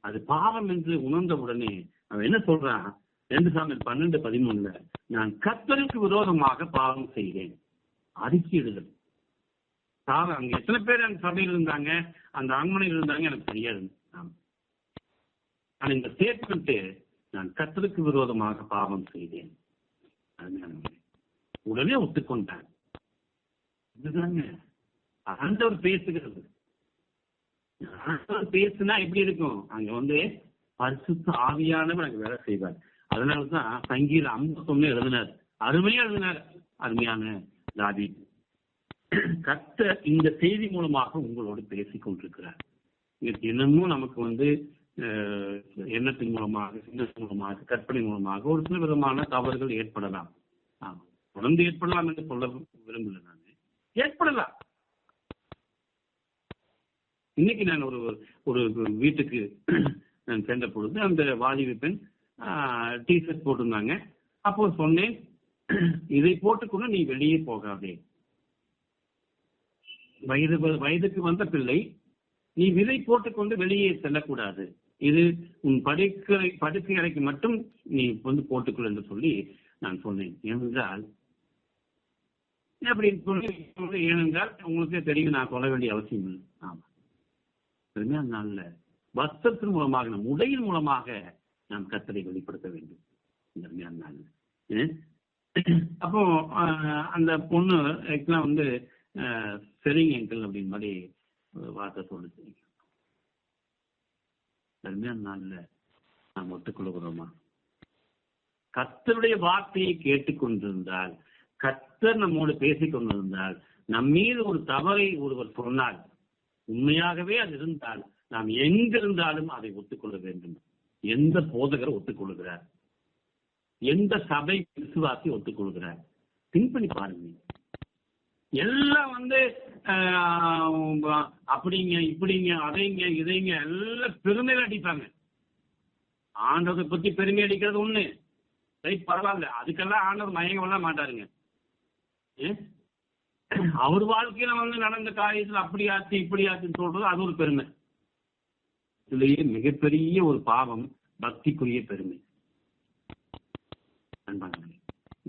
அது பாவம் என்று உணர்ந்த உடனே அவன் என்ன சொல்றான்? 2 சாமுவேல் 12:13 நான் கர்த்தருக்கு விரோதமாக பாவம் செய்தேன், அறிக்கையிடுதல். அங்க எத்தனை பேர் அந்த சபையில் இருந்தாங்க, அந்த அரண்மனையில் இருந்தாங்க எனக்கு தெரியாது. ஆனா இந்த ஸ்டேட்மெண்ட், நான் கர்த்தருக்கு விரோதமாக பாவம் செய்தேன். உடனே ஒத்துக்கொண்டார். இதுதாங்க ஆண்டவர் பேசுகிறது. ஆண்டவர் பேசுனா எப்படி இருக்கும்? அங்க பரிசுத்த ஆவியானவர் அங்க வேலை செய்வார். அதனாலதான் சங்கீதம் 51 எழுதினார். அருமையா எழுதினார் அருமையான தாவீது. கர்த்தர் இந்த செய்தி மூலமாக உங்களோடு பேசிக் கொண்டிருக்கிறார். தினமும் நமக்கு எண்ணத்தின் மூலமாக, சிந்தத்தின் மூலமாக, கற்பனை மூலமாக ஒரு சில விதமான தவறுகள் ஏற்படலாம். தொடர்ந்து ஏற்படலாம் என்று சொல்ல விரும்பல. நான் ஏற்படலாம். இன்னைக்கு நான் ஒரு வீட்டுக்கு நான் சென்ற பொழுது அந்த வாலிப பெண் டிஷர்ட் போட்டிருந்தாங்க. அப்போ சொன்னேன், இதை போட்டுக்கொண்டு நீ வெளியே போகாதே. வயதுக்கு வந்த பிள்ளை, நீ விதை போட்டுக்கொண்டு வெளியே செல்லக்கூடாது. இது உன் படுக்கை அறைக்கு மட்டும் நீ போட்டுக்கொள் என்று சொல்லி நான் சொன்னேன். ஏனென்றால் அப்படின்னு சொல்லி ஏனென்றால் உங்களுக்கே தெரியும், நான் சொல்ல வேண்டிய அவசியம் இல்லை. ஆமா, நல்ல வஸ்திரத்தின் மூலமாக, நம் உடையின் மூலமாக நாம் கர்த்தரை வெளிப்படுத்த வேண்டும். அப்போ அந்த பொண்ணு சரிங்க அங்கிள் அப்படின்னு மாதிரி வார்த்தை சொல்லுச்சு. அருமையான நாள்ல நாம் ஒத்துக்கொள்கிறோமா? கர்த்தருடைய வார்த்தையை கேட்டுக்கொண்டிருந்தால், கர்த்தர் நம்மோடு பேசிக் கொண்டிருந்தால், நம் மீது ஒரு தவறை ஒருவர் சொன்னால், உண்மையாகவே அது இருந்தால் நாம் எங்கிருந்தாலும் அதை ஒத்துக்கொள்ள வேண்டும். எந்த போதகர் ஒத்துக்கொள்கிறார்? எந்த சபை விசுவாசி ஒத்துக்கொள்கிறார்? திங்க் பண்ணி பாருங்க. எல்லாம் அப்படிங்க, இப்படிங்க, அதைங்க, இதைங்க எல்லாம் பெருமையில அடிப்பாங்க. ஆண்டவரை பத்தி பெருமை அடிக்கிறது ஒண்ணு, ரைட், பரவாயில்ல. அதுக்கெல்லாம் ஆண்டவர் மயங்கவெல்லாம் மாட்டாருங்க. அவர் வாழ்க்கையில நடந்த காரியத்தில் அப்படி ஆச்சு இப்படி ஆச்சுன்னு சொல்றது அது ஒரு பெருமை. இதுலயே மிகப்பெரிய ஒரு பாவம் பக்திக்குரிய பெருமை.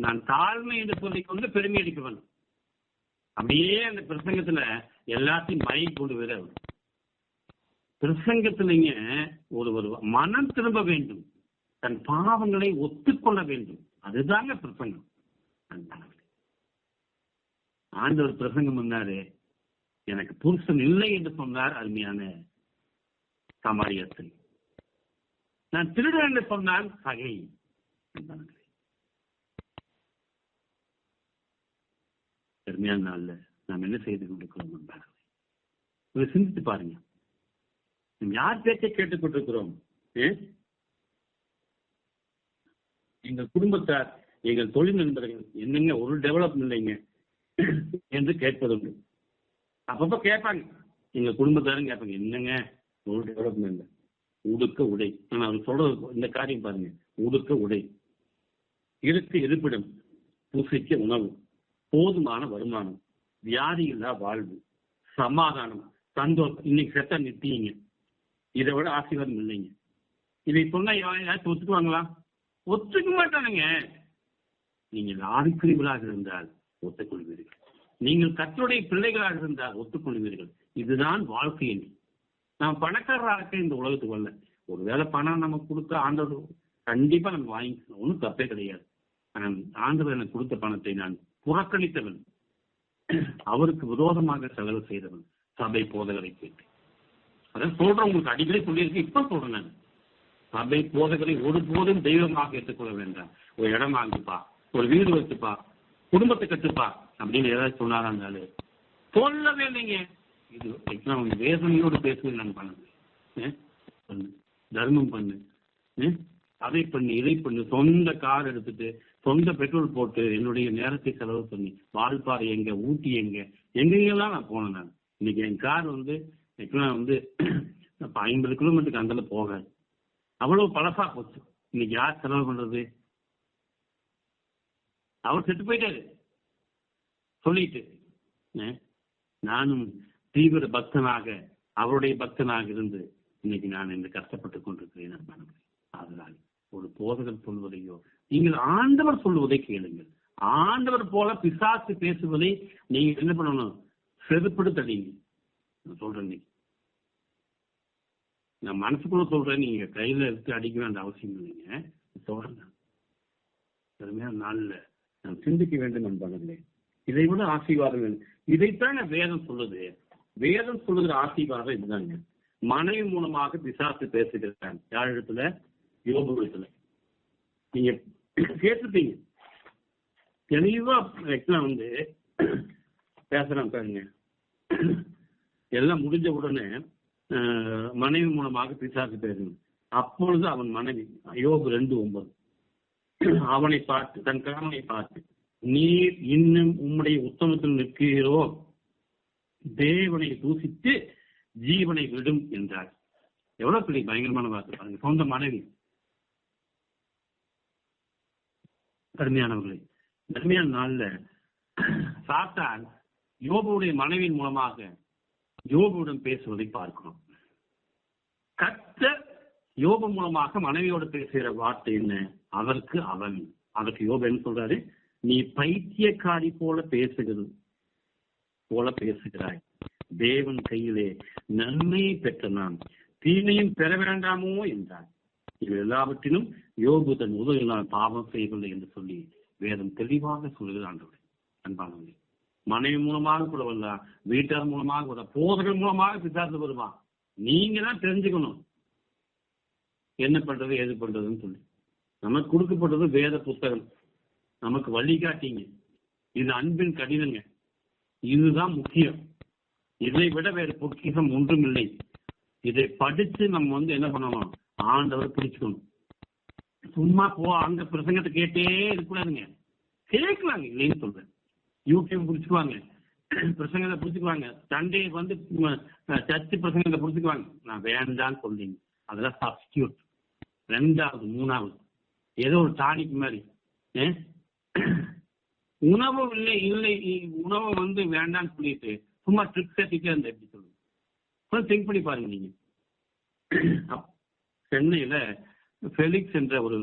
நான் தாழ்மை என்று சொல்லிக்கொண்டு பெருமை அடிப்பவன். அப்படியே அந்த பிரசங்கத்துல எல்லாத்தையும் மயங்கி கொண்டு வர பிரசங்கத்திலங்க ஒரு மனம் திரும்ப வேண்டும், தன் பாவங்களை ஒத்துக்கொள்ள வேண்டும். அதுதாங்க பிரசங்கம். ஆண்டவர் பிரசங்கம் பண்ணாரு, எனக்கு புருஷன் இல்லை என்று சொன்னார் அருமையான சமாரியத்தை. நான் திருடன் என்று சொன்னால் பகை. அருமையான நாள்ல நாம் என்ன செய்து கொண்டிருக்கிறோம் என்பார்கள். சிந்தித்து பாருங்க, யார் பேச்சை கேட்டுக் கொண்டிருக்கிறோம்? எங்கள் குடும்பத்தார், எங்கள் தொழில் நண்பர்கள் என்னங்க ஒரு டெவலப்மெண்ட் இல்லைங்க என்று கேட்பதுண்டு. அப்பப்ப கேட்பாங்க, எங்க குடும்பத்தாரும் கேட்பாங்க, என்னங்க ஒரு டெவலப்மெண்ட். உடுக்க உடை. ஆனா அவர் சொல்றது இந்த காரியம் பாருங்க, உடுக்க உடை, இருக்க இருப்பிடம், பூசிக்க உணவு, போதுமான வருமானம், வியாதி இல்லா வாழ்வு, சமாதானம், சந்தோஷம். இன்னைக்கு செத்த நிறுத்திங்க, இதை விட ஆசீர்வாதம் இல்லைங்க. இதை சொன்னா யாராச்சும் ஒத்துக்குவாங்களா? ஒத்துக்க மாட்டானுங்க. நீங்கள் ஆவிக்குரியவர்களாக இருந்தால் ஒத்துக்கொள்வீர்கள். நீங்கள் கர்த்தருடைய பிள்ளைகளாக இருந்தால் ஒத்துக்கொள்வீர்கள். இதுதான் வாழ்க்கை. நாம் பணக்காரராக இந்த உலகத்துக்கு வரல. ஒருவேளை பணம் நமக்கு கொடுக்க ஆண்டவர் கண்டிப்பா நம்ம வாங்கிக்கணும், ஒன்றும் தப்பே கிடையாது. ஆனால் ஆண்டவர் எனக்கு கொடுத்த பணத்தை நான் புறக்கணித்தவன், அவருக்கு விரோதமாக செலவு செய்தவன், சபை போதகரை கேட்டு. அதான் சொல்றேன், உங்களுக்கு அடிக்கடி சொல்லியிருக்கு, இப்ப சொல்றேன் நான். சபை போதகரை ஒருபோதும் தெய்வமாக ஏற்றுக்கொள்ள வேண்டாம். ஒரு இடம் வாங்குப்பா, ஒரு வீடு வச்சுப்பா, குடும்பத்தை கட்டுப்பா அப்படின்னு ஏதாவது சொன்னாராங்க, சொல்லவே இல்லைங்க. இது வேதனையோடு பேசுவது நான் பண்ணு, தர்மம் பண்ணு, அதை பண்ணி இதை பண்ணு, சொந்த கார் எடுத்துட்டு சொந்த பெட்ரோல் போட்டு என்னுடைய நேரத்தை செலவு பண்ணி வால்பாறை எங்க, ஊட்டி எங்க, எங்கெங்கெல்லாம் நான் போனேன். நான் இன்னைக்கு என் கார் 50 கிலோமீட்டருக்கு அந்தல போகாது, அவ்வளவு பழசா போச்சு. இன்னைக்கு யார் செலவு பண்றது? அவர் செத்து போயிட்டாரு சொல்லிட்டு. நானும் தீவிர பக்தனாக, அவருடைய பக்தனாக இருந்து இன்னைக்கு நான் இந்த கஷ்டப்பட்டு கொண்டிருக்கிறேன். அதனால் ஒரு போதகர் சொல்வதையோ, நீங்கள் ஆண்டவர் சொல்லுவதை கேளுங்கள். ஆண்டவர் போல பிசாசு பேசுவதை நீங்க என்ன பண்ணணும்? செருப்படுத்தீங்க. சொல்றேன், நான் மனசுக்குள்ள சொல்றேன், நீங்க கையில எடுத்து அடிக்க வேண்டிய அவசியம் இல்லைங்க. சொல்றேன், பெருமையான நாள்ல நாம் சிந்திக்க வேண்டும் என்பதில்லை. இதை விட ஆசீர்வாதம் வேண்டும். இதைத்தான் வேதம் சொல்லுது. வேதம் சொல்லுகிற ஆசீர்வாதம் இதுதாங்க. மனைவி மூலமாக பிசாசு பேசுகிறான். யார் இடத்துல? யோபு இடத்துல. நீங்க கேட்டுட்டீங்க தெளிவா. வந்து பேசுறான் பாருங்க. எல்லாம் முடிஞ்ச உடனே மனைவி மூலமாக பிசாசு பேசணும். அப்பொழுது அவன் மனைவி, யோபு 2:9, அவனை பார்த்து, தன் கணவனை பார்த்து, நீர் இன்னும் உம்முடைய உத்தமத்தில் நிற்கிறோ, தேவனை தூசித்து ஜீவனை விடும் என்றார். எவ்வளவு பெரிய பயங்கரமான வார்த்தை பாருங்க. சொந்த மனைவி. அருமையானவர்களே, அருமையான நாள்ல சாத்தான் யோபுடைய மனைவியின் மூலமாக யோபுடன் பேசுவதை பார்க்கிறோம். கர்த்தர் யோபு மூலமாக மனைவியோடு பேசுகிற வார்த்தை என்ன? அதற்கு யோபு என்ன சொல்றாரு? நீ பைத்தியக்காரி போல பேசுகிறாய். தேவன் கையிலே நன்மையை பெற்ற நாம் தீமையும் பெற வேண்டாமோ என்றார். இது எல்லாவற்றிலும் யோபு தன் உதவியினால் பாவம் செய்யவில்லை என்று சொல்லி வேதம் தெளிவாக சொல்லுகிறது. ஆண்டவரே, அன்பானவர்களே, மனைவி மூலமாக கூட வரலாம், வீட்டார் மூலமாக கூட, போதர்கள் மூலமாக பிசாசு வருவான். நீங்க தான் தெரிஞ்சுக்கணும் என்ன பண்றது ஏது பண்றதுன்னு சொல்லி. நமக்கு கொடுக்கப்பட்டது வேத புத்தகம், நமக்கு வழிகாட்டிங்க. இது அன்பின் கடிதங்க. இதுதான் முக்கியம். இதை விட வேறு பொக்கிஷம் ஒன்றும் இல்லை. இதை படிச்சு நம்ம என்ன பண்ணணும்? ஆண்டவரை பிடிச்சுக்கணும். சும்மா அந்த பிரசங்கத்தை கேட்டே இருக்கக்கூடாதுங்க. கேட்கலாங்க, இல்லைன்னு சொல்றேன். யூடியூப் பிடிச்சுக்குவாங்க, பிரசங்கத்தை பிடிச்சுக்குவாங்க, சண்டே சர்ச்சு பிரசங்கத்தை பிடிச்சுக்குவாங்க. நான் வேண்டான்னு சொல்றீங்க, அதெல்லாம் சப்ஸ்டியூட், 2வது 3வது ஏதோ ஒரு டானிக் மாதிரி. உணவு இல்லை உணவு வேண்டான்னு சொல்லிட்டு சும்மா ட்ரிக்ஸ் கட்டிட்டே இருந்த எப்படி சொல்லுங்க? திங்க் பண்ணி பாருங்க நீங்க. சென்னையில ஃபெலிக்ஸ் என்ற ஒரு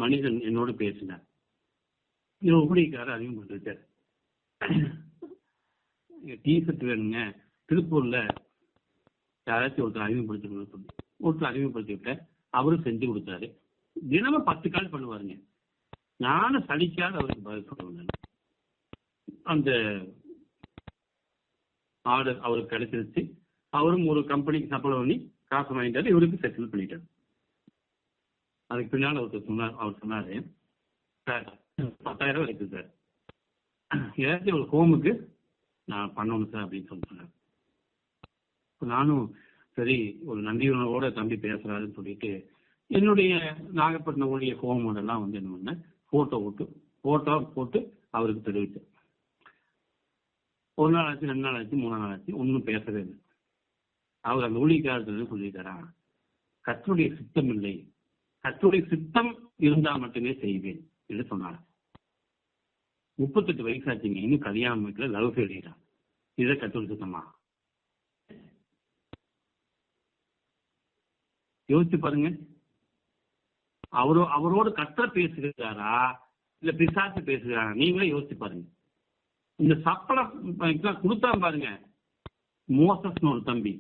மனிதன் என்னோடு பேசினார். ஊழியக்காரர் அறிமுகப்படுத்திட்டார். டிஷர்ட் வேணுங்க, திருப்பூர்ல யாராச்சும் ஒருத்தர் அறிமுகப்படுத்தணும்னு சொல்லி ஒருத்தர் அறிமுகப்படுத்தி விட்டார். அவரும் செஞ்சு கொடுத்தாரு. தினமும் 10 கால் பண்ணுவாருங்க. நானும் சலிக்காத அவருக்கு பதில் சொல்லுவேன். அந்த ஆர்டர் அவருக்கு கிடைச்சிருச்சு. அவரும் ஒரு கம்பெனிக்கு சப்ளை பண்ணி காசு வாங்கிட்டாரு. இவருக்கு செட்டில் பண்ணிட்டாரு. அதுக்கு பின்னால் அவர் சொன்னாரு, சார் 10,000 இருக்குது சார், ஏதாச்சும் ஒரு ஹோமுக்கு நான் பண்ணணும் சார் அப்படின்னு சொன்னார். நானும் சரி, ஒரு நன்றியோட தம்பி பேசுறாருன்னு சொல்லிட்டு என்னுடைய நாகப்பட்டினம் ஊழிய ஹோமோடெல்லாம் என்ன பண்ணேன், போட்டோ போட்டு அவருக்கு தெரிவித்தேன். 1 நாள் ஆச்சு, 2 நாள் ஆச்சு, 3 நாள் ஆச்சு, ஒன்றும் பேசவே இல்லை. அவர் அந்த ஊழியக்காரத்தில் சொல்லிட்டாரா, கர்த்தருடைய சித்தம் இல்லை, கர்த்தருடைய சித்தம் இருந்தால் மட்டுமே செய்வேன் என்று சொன்னார். 38 வயசாச்சுங்க, இன்னும் கல்யாணம் வீட்டில் லவ் ஃபெயிலியரா? இதை கர்த்தருடைய சித்தமா? யோசிச்சு பாருங்க. அவரோடு கர்த்தர் பேசுகிறாரா இல்ல பிசாசு பேசுகிறாரா? நீங்களே யோசிச்சு பாருங்க. இந்த சப்பளை கொடுத்தா பாருங்க, மோசஸ்னு ஒரு தம்பி,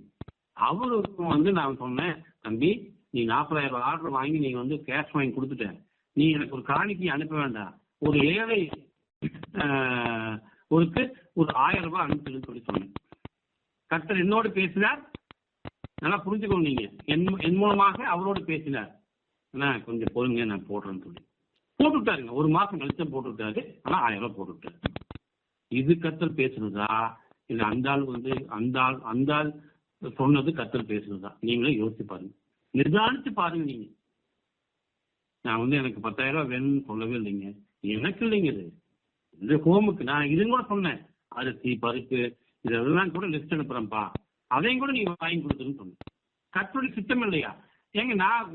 அவருக்கு நான் சொன்னேன், தம்பி நீ 40,000 ஆர்டர் வாங்கி நீங்க கேஷ் வாங்கி கொடுத்துட்டேன், நீ எனக்கு ஒரு காணிக்கை அனுப்ப வேண்டாம், ஒரு ஏழை ஒருக்கு ஒரு 1000 ரூபாய் அனுப்பிச்சுன்னு சொல்லி சொன்னேன். கர்த்தர் என்னோடு பேசினார். நல்லா புரிஞ்சுக்கணும். நீங்க என் மூலமாக அவரோடு பேசினார். கொஞ்சம் பொறுங்க, நான் போடுறேன்னு சொல்லி போட்டுவிட்டாருங்க. 1 மாசம் கழிச்சு போட்டுவிட்டாரு. ஆனா 1000 ரூபாய் போட்டுவிட்டாரு. இது கர்த்தர் பேசுனதா இல்ல அந்த ஆள் சொன்னது கர்த்தர் பேசுனதா? நீங்களே யோசிச்சு பாருங்க, நிதானிச்சு பாருங்க. நீங்க நான் எனக்கு 10,000 ரூபாய் வேணும்னு சொல்லவே இல்லைங்க. எனக்கு இல்லைங்க, இது இந்த ஹோமுக்கு நான் இதுன்னு கூட சொன்னேன். அரிசி பருப்பு இதெல்லாம் கூட லிஸ்ட் அனுப்புறேன்ப்பா, அதையும் கூட நீங்க வாங்கி கொடுத்துருன்னு சொன்னேன். கர்த்தருடைய சித்தம் இல்லையா? ஏங்க நான்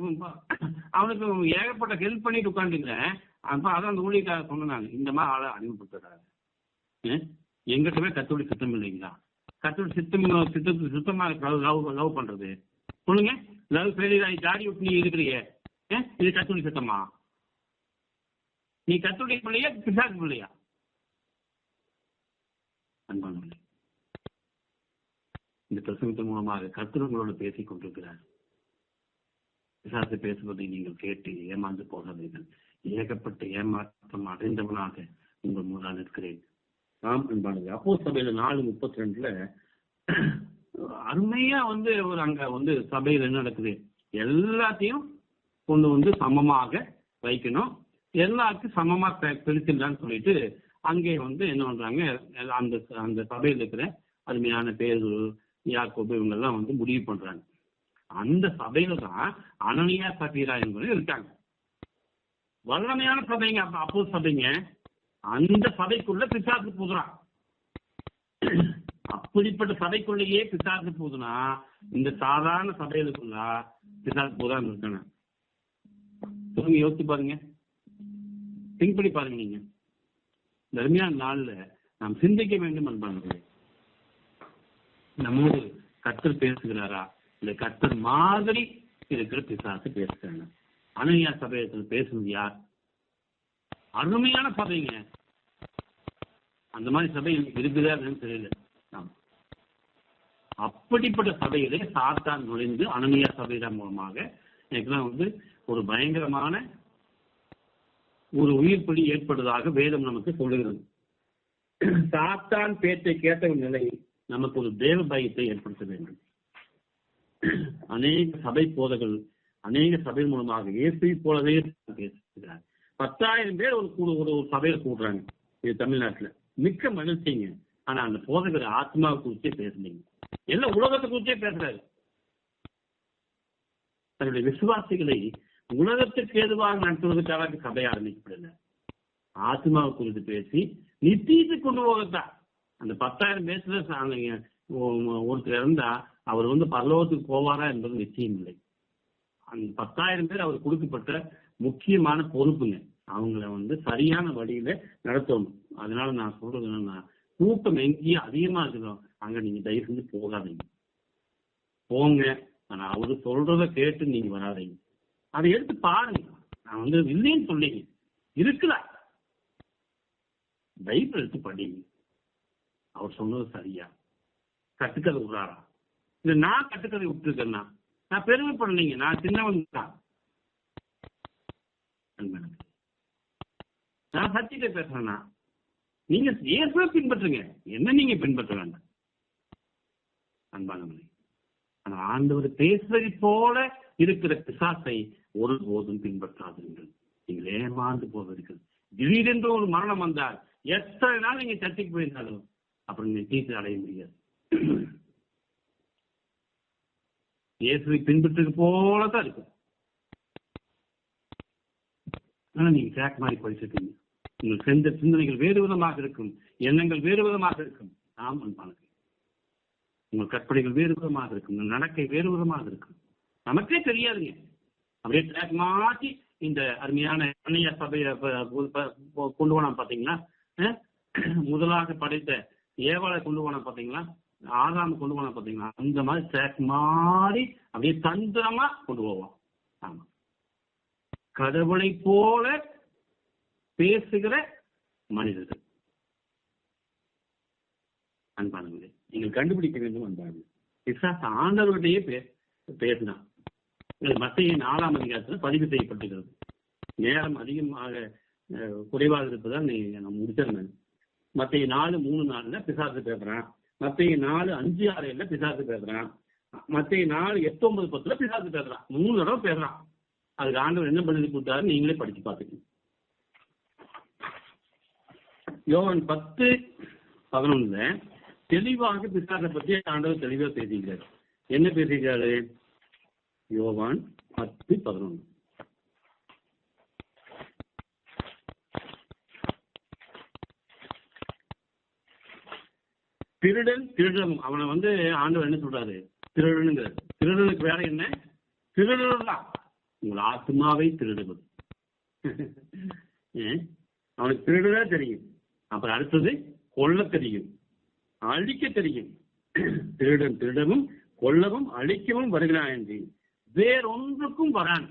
அவனுக்கு ஏகப்பட்ட ஹெல்ப் பண்ணிட்டு உட்காந்துக்கிறேன். அப்ப அதான் அந்த ஊழியக்காரர் சொன்னாங்க, இந்த மாதிரி ஆளை அறிமுகப்படுத்துறாரு. எங்கிட்டவே கர்த்தருடைய சித்தம் இல்லைங்களா? கர்த்தருடைய சுத்தமா லவ் பண்றது சொல்லுங்க. லவ் ஃபெயிலியர் தாடி விட்டு நீ இருக்கிறீங்க, இது கர்த்தருடைய சித்தமா? நீ கர்த்தருடைய பிள்ளையா பிசாசு பிள்ளையா? அன்பானவர்களே, இந்த பிரசங்கத்தின் மூலமாக கர்த்தர் உங்களோடு பேசிக் கொண்டிருக்கிறார். பிசாசு பேசுவதை நீங்கள் கேட்டு ஏமாந்து போகாதீர்கள். ஏகப்பட்ட ஏமாற்றம் அடைந்தவனாக உங்கள் முன்னால் இருக்கிறேன். ஆம் என்பானுங்க. அப்போ சபையில 4:32 அருமையா ஒரு அங்க சபையில் என்ன நடக்குது, எல்லாத்தையும் கொண்டு சமமாக வைக்கணும், எல்லாருக்கும் சமமா பிரிச்சுட்டான்னு சொல்லிட்டு அங்கே என்ன பண்றாங்க, அந்த அந்த சபையில் இருக்கிற அருமையான பேரு யாக்கோபு இவங்க எல்லாம் முடிவு பண்றாங்க. அந்த சபையில தான் அனனியா சபீரா என்பது இருக்காங்க. வல்லமையான சபைங்க, அப்போ சபைங்க. அந்த சபைக்குள்ள பிசாசு பூதுறான். அப்படிப்பட்ட சபைக்குள்ளேயே பிசாசு பூதுனா இந்த சாதாரண சபைகளுக்குள்ள பிசாசு பூதான் இருக்காங்க. யோசிச்சு பாருங்க, திங்க் பண்ணி பாருங்க. நீங்க தர்மியான நாள்ல நாம் சிந்திக்க வேண்டும் என்பாங்க. நம்மோடு கர்த்தர் பேசுகிறாரா, இல்ல கர்த்தர் மாதிரி இருக்கிற பிசாசு பேசுறாங்க? அனனியா சபையத்தில் பேசுறது யார்? அருமையான சபைங்க. அந்த மாதிரி சபை இருக்குதா தெரியல. அப்படிப்பட்ட சபையிலே சாத்தான் நுழைந்து அனனியா சபையிடம் மூலமாக எனக்குலாம் ஒரு பயங்கரமான ஒரு உயிர்ப்பலி ஏற்படுவதாக வேதம் நமக்கு சொல்லுகிறது. சாத்தான் பேச்சை கேட்ட நிலை நமக்கு ஒரு தேவ பயத்தை ஏற்படுத்த வேண்டும். அநேக சபை போதகள் அநேக சபை மூலமாக இயேசுவை போலவே பேசுகிறார். 10,000 பேர் ஒரு சபையில கூடுறாங்க. இது தமிழ்நாட்டுல மிக்க மகிழ்ச்சிங்க. ஆனா அந்த போதகர் ஆத்மாவை குறிச்சே பேசுனீங்க, எல்லாம் உலகத்தை குறிச்சே பேசுறாரு. தன்னுடைய விசுவாசிகளை உலகத்துக்கு ஏதுவாக நடத்துவதற்காக சபை ஆரம்பிக்கப்படல, ஆத்மாவை குறித்து பேசி நித்தியத்துக்கு கொண்டு போகத்தான். அந்த 10,000 பேசுற ஒருத்தர் இருந்தா அவர் பரலோகத்துக்கு போவாரா என்பது நிச்சயம் இல்லை. அந்த 10,000 பேர் அவர் கொடுக்கப்பட்ட முக்கியமான பொறுப்புங்க. அவங்கள சரியான வழியில நடத்தணும். அதனால நான் சொல்றது என்னன்னா, கூட்டம் எங்கேயும் அதிகமா இருக்குதோ அங்க நீங்க தயவு செஞ்சு போகாதீங்க. போங்க, ஆனா அவரு சொல்றத கேட்டு நீங்க வராதீங்க. அதை எடுத்து பாருங்க. நான் இல்லைன்னு சொல்லிங்க, இருக்குல்ல, பைபிள் எடுத்து படிங்க. அவர் சொன்னது சரியா, கட்டுக்கதை விடுறாரா? இல்ல நான் கட்டுக்கதை விட்டுருக்கேன்னா நான் பெருமைப்படலைங்க, நான் சின்னவன் தான். நான் சத்தியத்தை பேசுறேன்னா நீங்க இயேசுவை பின்பற்றுங்க, என்ன நீங்க பின்பற்ற வேண்டாம் அன்பானவர்களே. ஆனா ஆண்டவர் பேசுவதை போல இருக்கிற பிசாசை ஒருபோதும் பின்பற்றாதீர்கள், நீங்கள் ஏமாந்து போவீர்கள். திடீரென்று ஒரு மரணம் வந்தால் எத்தனை நாள் நீங்க சர்ச்சைக்கு போயிருந்தாலும் அப்புறம் நீங்க தீர்த்து அடைய முடியாது. இயேசுவை பின்பற்றுவது போலதான் இருக்கும். ஆனா நீங்க ட்ராக் மாதிரி படிச்சிருக்கீங்க. உங்கள் சென்ற சிந்தனைகள் வேறு விதமாக இருக்கும், எண்ணங்கள் வேறு விதமாக இருக்கும். ஆம் அன்பானது, உங்கள் கற்பனைகள் வேறு விதமாக இருக்கும், உங்கள் நடக்கை வேறு விதமாக இருக்கும். நமக்கே தெரியாதுங்க. அப்படியே ட்ராக் மாற்றி இந்த அருமையான அன்னைய சபையை கொண்டு போனா பாத்தீங்களா, முதலாக படைத்த ஏவாளை கொண்டு போனா பாத்தீங்களா, ஆதாம் கொண்டு போனா பாத்தீங்களா, அந்த மாதிரி ட்ராக் மாறி அப்படியே தந்திரமா கொண்டு போவோம். ஆமா, கடவுளை போல பேசுகிற மனிதர்கள். அன்பானவர்களே, நீங்கள் கண்டுபிடிக்க வேண்டும் அன்பானவர்களே, பிசாசு ஆண்டவருடைய பேசினான். மத்தேயு 4ஆம் அதிகாரத்தில் பதிவு செய்யப்பட்டிருக்கிறது. நேரம் அதிகமாக குறைவாக இருப்பதால் நான் முடிச்சிருந்தேன். மத்தேயு 4:3-4 பிசாசு பேசுறான், மத்தேயு 4:5-6 பிசாசு பேசுறான், மத்தேயு 4:8-9-10 பிசாசு பேசுறான். 3 தடவை பேசுறான். அதுக்கு ஆண்டவர் என்ன பண்ணி கொடுத்தாரு நீங்களே படிச்சு பார்த்துக்கணும். யோவான் 10:11 தெளிவாக பிசாசை பற்றி ஆண்டவர் தெளிவாக பேசுகிறார். என்ன பேசுகிறாரு? யோவான் 10:11 திருடன் திருடன் அவனை ஆண்டவர் என்ன சொல்றாரு? திருடனுங்கிறார். திருடனுக்கு வேற என்ன? திருடன் தான் உங்கள் ஆத்மாவை திருடுவது. அவனுக்கு திருடுதா தெரியும், அப்புறம் அடுத்தது கொல்ல தெரியும், அழிக்க தெரியும். திருடன் திருடவும் கொல்லவும் அழிக்கவும் வருகிறான் என்று வேறொன்றுக்கும் வரான்.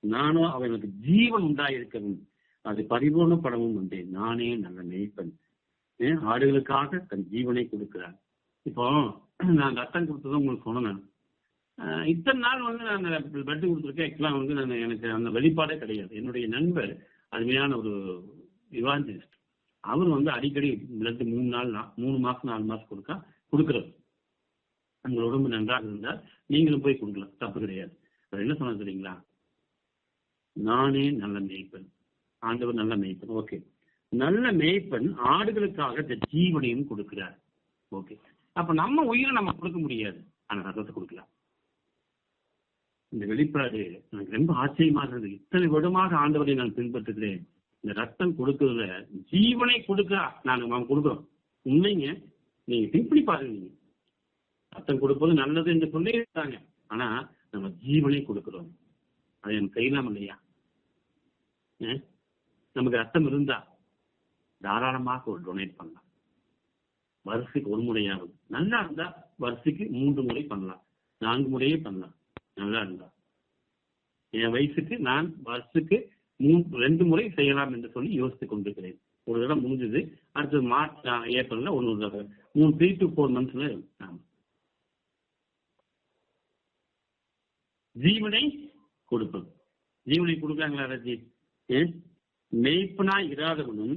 நானும் அவனுக்கு ஜீவன் உண்டாயிருக்கவும் அது பரிபூர்ணப்படவும் உண்டு. நானே நல்ல மேய்ப்பன், ஆடுகளுக்காக தன் ஜீவனை கொடுக்கிறார். இப்போ நான் ரத்தம் கொடுத்ததும் உங்களுக்கு சொன்னேன். இத்தனை நாள் நான் பெட்டு கொடுத்துருக்கேன். ஆக்சுவலா நான் எனக்கு அந்த வெளிப்பாடே கிடையாது. என்னுடைய நண்பர் அருமையான ஒரு இவாஞ்சலிஸ்ட். அவர் வந்து அடிக்கடி பிளட் 3 மாசம் 4 மாசம் கொடுக்குறது. உங்கள் உடம்பு நன்றாக இருந்தால் நீங்களும் போய் கொடுக்கலாம், தப்பு கிடையாது. அவர் என்ன சொன்னார் தெரியுங்களா? நானே நல்ல மேய்ப்பன், ஆண்டவர் நல்ல மேய்ப்பன். ஓகே, நல்ல மேய்ப்பன் ஆடுகளுக்காக ஜீவனையும் கொடுக்கிறார். ஓகே, அப்ப நம்ம உயிரை நம்ம கொடுக்க முடியாது, ஆனா ரத்தத்தை கொடுக்கலாம். இந்த வெளிப்பாடு எனக்கு ரொம்ப ஆச்சரியமாக இருந்தது. இத்தனை வருடமாக ஆண்டவரை நான் பின்பற்றுகிறேன். இந்த ரத்தம் கொடுக்கறதுல ஜீவனை கொடுக்க நாங்க கொடுக்குறோம். உண்மைங்க, நீங்க திங்க் பாருங்க. நீங்க ரத்தம் கொடுப்பது நல்லது என்று சொல்லி இருக்காங்க, ஆனா நம்ம ஜீவனை கொடுக்கிறோம். அது எனக்கு செய்யலாம் இல்லையா? நமக்கு ரத்தம் இருந்தா தாராளமாக ஒரு டொனேட் பண்ணலாம். வருஷத்துக்கு ஒரு முறையாவது, நல்லா இருந்தா வருஷத்துக்கு 3 முறை பண்ணலாம், 4 முறையே பண்ணலாம். நல்லா இருந்தா என் வயசுக்கு நான் வருஷத்துக்கு 2 முறை செய்யலாம் என்று சொல்லி யோசித்துக் கொண்டிருக்கிறேன். ஒரு தடவை முடிஞ்சது, அடுத்தது மார்ச் ஏப்ரல்ல 1 தடவை, 3 to 4 monthsல ஜீவனை கொடுப்பது. ஜீவனை கொடுக்காங்களா ரஜி? மெய்ப்பனாய் இராதவனும்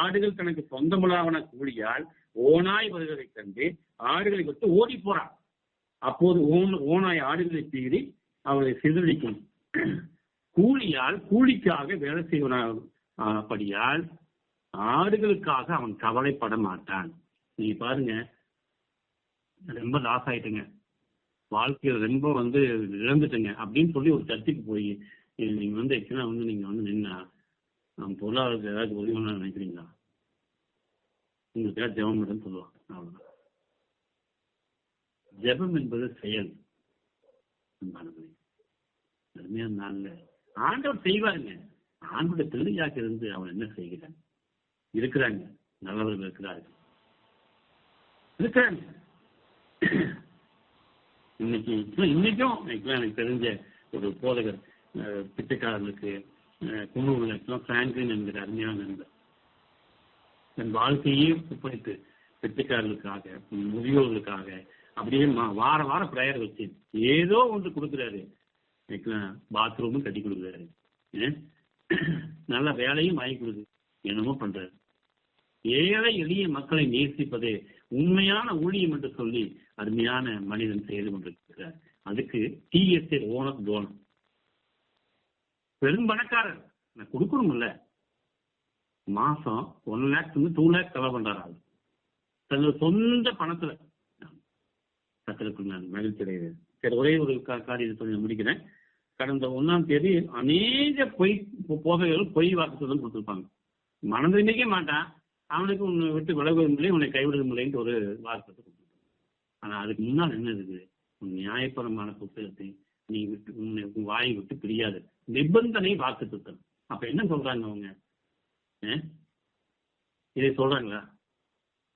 ஆடுகள் தனக்கு சொந்தமுலாவன கூலியால் ஓனாய் வருவதை கண்டு ஆடுகளை விட்டு ஓடி போறான். அப்போது ஓனாய் ஆடுகளை பீறி அவரை சிதறடிக்கும். கூலியால் கூலிக்காக வேலை செய்வனாபடியால் ஆடுகளுக்காக அவன் கவலைப்பட மாட்டான். நீங்க பாருங்க, ரொம்ப லாஸ் ஆயிட்டுங்க, வாழ்க்கையில் ரொம்ப இழந்துட்டுங்க அப்படின்னு சொல்லி ஒரு சர்ச்சைக்கு போய் நீங்க ஆக்சுவலா நீங்க நின்னா பொருளாதாரத்துக்கு ஏதாவது உதவி பண்ண நினைக்கிறீங்களா? உங்களுக்கு ஏதாவது ஜெபம் மட்டும் சொல்லுவாங்க, அவ்வளவுதான். ஜெபம் என்பது செயல். அருமையான நாள்ல ஆண்டவர் செய்வாருங்க. ஆண்டோட பிள்ளையாக இருந்து அவன் என்ன செய்கிறான்? இருக்கிறாங்க, நல்லவர்கள் இருக்கிறாங்க. இன்னைக்கும் எனக்கு தெரிஞ்ச ஒரு போதகர் பிச்சைக்காரர்களுக்கு குழுவில் பிராங்க்லின் என்கிற அருமையான நண்பர் தன் வாழ்க்கையே ஒப்படைத்து பிச்சைக்காரர்களுக்காக, முதியோர்களுக்காக அப்படியே வார பிரேயர் வச்சு ஏதோ ஒன்று கொடுக்குறாரு. பாத்ரூமும் கட்டி கொடுக்குறாரு, நல்ல வேலையும் வாங்கி கொடுக்குது, என்னமோ பண்றாரு. ஏழை எளிய மக்களை நேசிப்பதே உண்மையான ஊழியம் என்று சொல்லி அருமையான மனிதன் செய்து கொண்டிருக்கிறார். அதுக்கு TSA ஓனர் டோனர் பெரும் பணக்காரர் கொடுக்கணும்ல, மாசம் 1 lakh to 2 lakh செலவு பண்றாரு தன்னோட சொந்த பணத்துல. கத்தருக்கு நான் மகிழ்ச்சி அடைகிறேன். சரி, ஒரே ஒரு காரியத்தை சொல்லி முடிக்கிறேன். கடந்த 1ஆம் தேதி அநேக போகைகள் பொய் வாக்குறுதல் கொடுத்துருப்பாங்க. மனது நினைக்க மாட்டான், அவனுக்கு உன்னை விட்டு விலகுவதும் இல்லை, உன்னை கைவிடுவதும் இல்லைன்னு ஒரு வாக்குறுதி கொடுத்துருப்பாங்க. ஆனா அதுக்கு முன்னால் என்ன இருக்குது? உன் நியாயபரமான புத்தகத்தை நீ விட்டு உன்னை வாயை விட்டு பிரியாது நிபந்தனை வாக்குறுத்தல். அப்ப என்ன சொல்றாங்க அவங்க? இதை சொல்றாங்களா?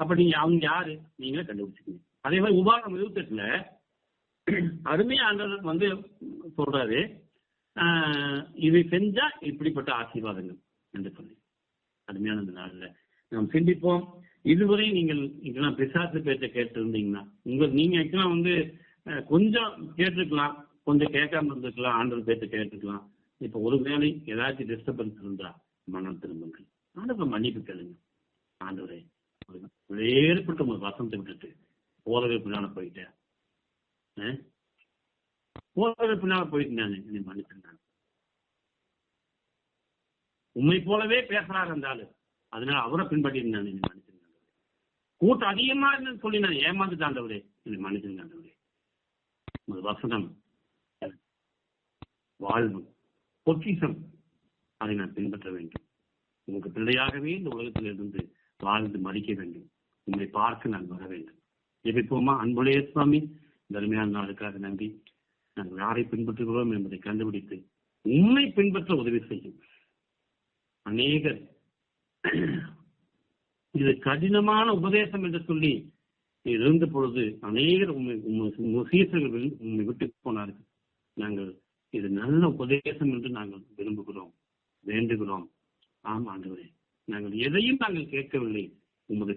அப்ப நீங்க அவங்க யாரு நீங்களே கண்டுபிடிச்சுக்கீங்க. அதே மாதிரி உபாகமம் 28ல அருமையா ஆண்டவர் சொல்றாரு, இதை செஞ்சா இப்படிப்பட்ட ஆசீர்வாதங்கள் என்று சொல்லி. அருமையான இந்த நாள்ல நாம் சிந்திப்போம். இதுவரை நீங்கள் இதெல்லாம் பிசாசு பேச்சை கேட்டு இருந்தீங்கன்னா நீங்க ஆக்சுவலா கொஞ்சம் கேட்டிருக்கலாம், கொஞ்சம் கேட்காம இருந்திருக்கலாம், ஆண்டவர் பேச்சை கேட்டுருக்கலாம். இப்ப ஒருவேளை ஏதாச்சும் டிஸ்டர்பன்ஸ் இருந்தா மனம் திரும்புங்கள், ஆண்டவர் மன்னிப்பு கேளுங்க. ஆண்டவரே, ஏற்பட்ட ஒரு வசனத்தை விட்டுட்டு போதகர் பின்னால போயிட்டேன், போதகர் பின்னால போயிட்டு நான் என்னை மன்னிச்சிருந்தேன். உண்மை போலவே பேசுறாரு இருந்தாலும் அதனால அவரை பின்பற்றி இருந்தான், என்னை மன்னிச்சிருந்தேன். கூட்டம் அதிகமா இருந்தது சொல்லி நான் ஏமாந்துட்டாண்டவரே, என்னை மன்னிச்சிருந்தாண்டவரே. ஒரு வசனம் வாழ்வு பொக்கிஷம், அதை நான் பின்பற்ற வேண்டும். உங்களுக்கு பிள்ளையாகவே இந்த உலகத்தில் இருந்து வாழ்ந்து மறிக்க வேண்டும். உங்களை பார்க்க நான் வர வேண்டும். ஜெபிப்போமா? அன்புடைய சுவாமி, தர்மையான நாளுக்காக நன்றி. நாங்கள் யாரை பின்பற்றுகிறோம் என்பதை கண்டுபிடித்து உண்மை பின்பற்ற உதவி செய்யும். அநேகர் இது கடினமான உபதேசம் என்று சொல்லி இருந்த பொழுது அநேகர் சீசர்கள் உண்மை விட்டு போனார்கள். நாங்கள் இது நல்ல உபதேசம் என்று நாங்கள் விரும்புகிறோம், வேண்டுகிறோம். ஆம் ஆண்டவரே, நாங்கள் எதையும் நாங்கள் கேட்கவில்லை. உமது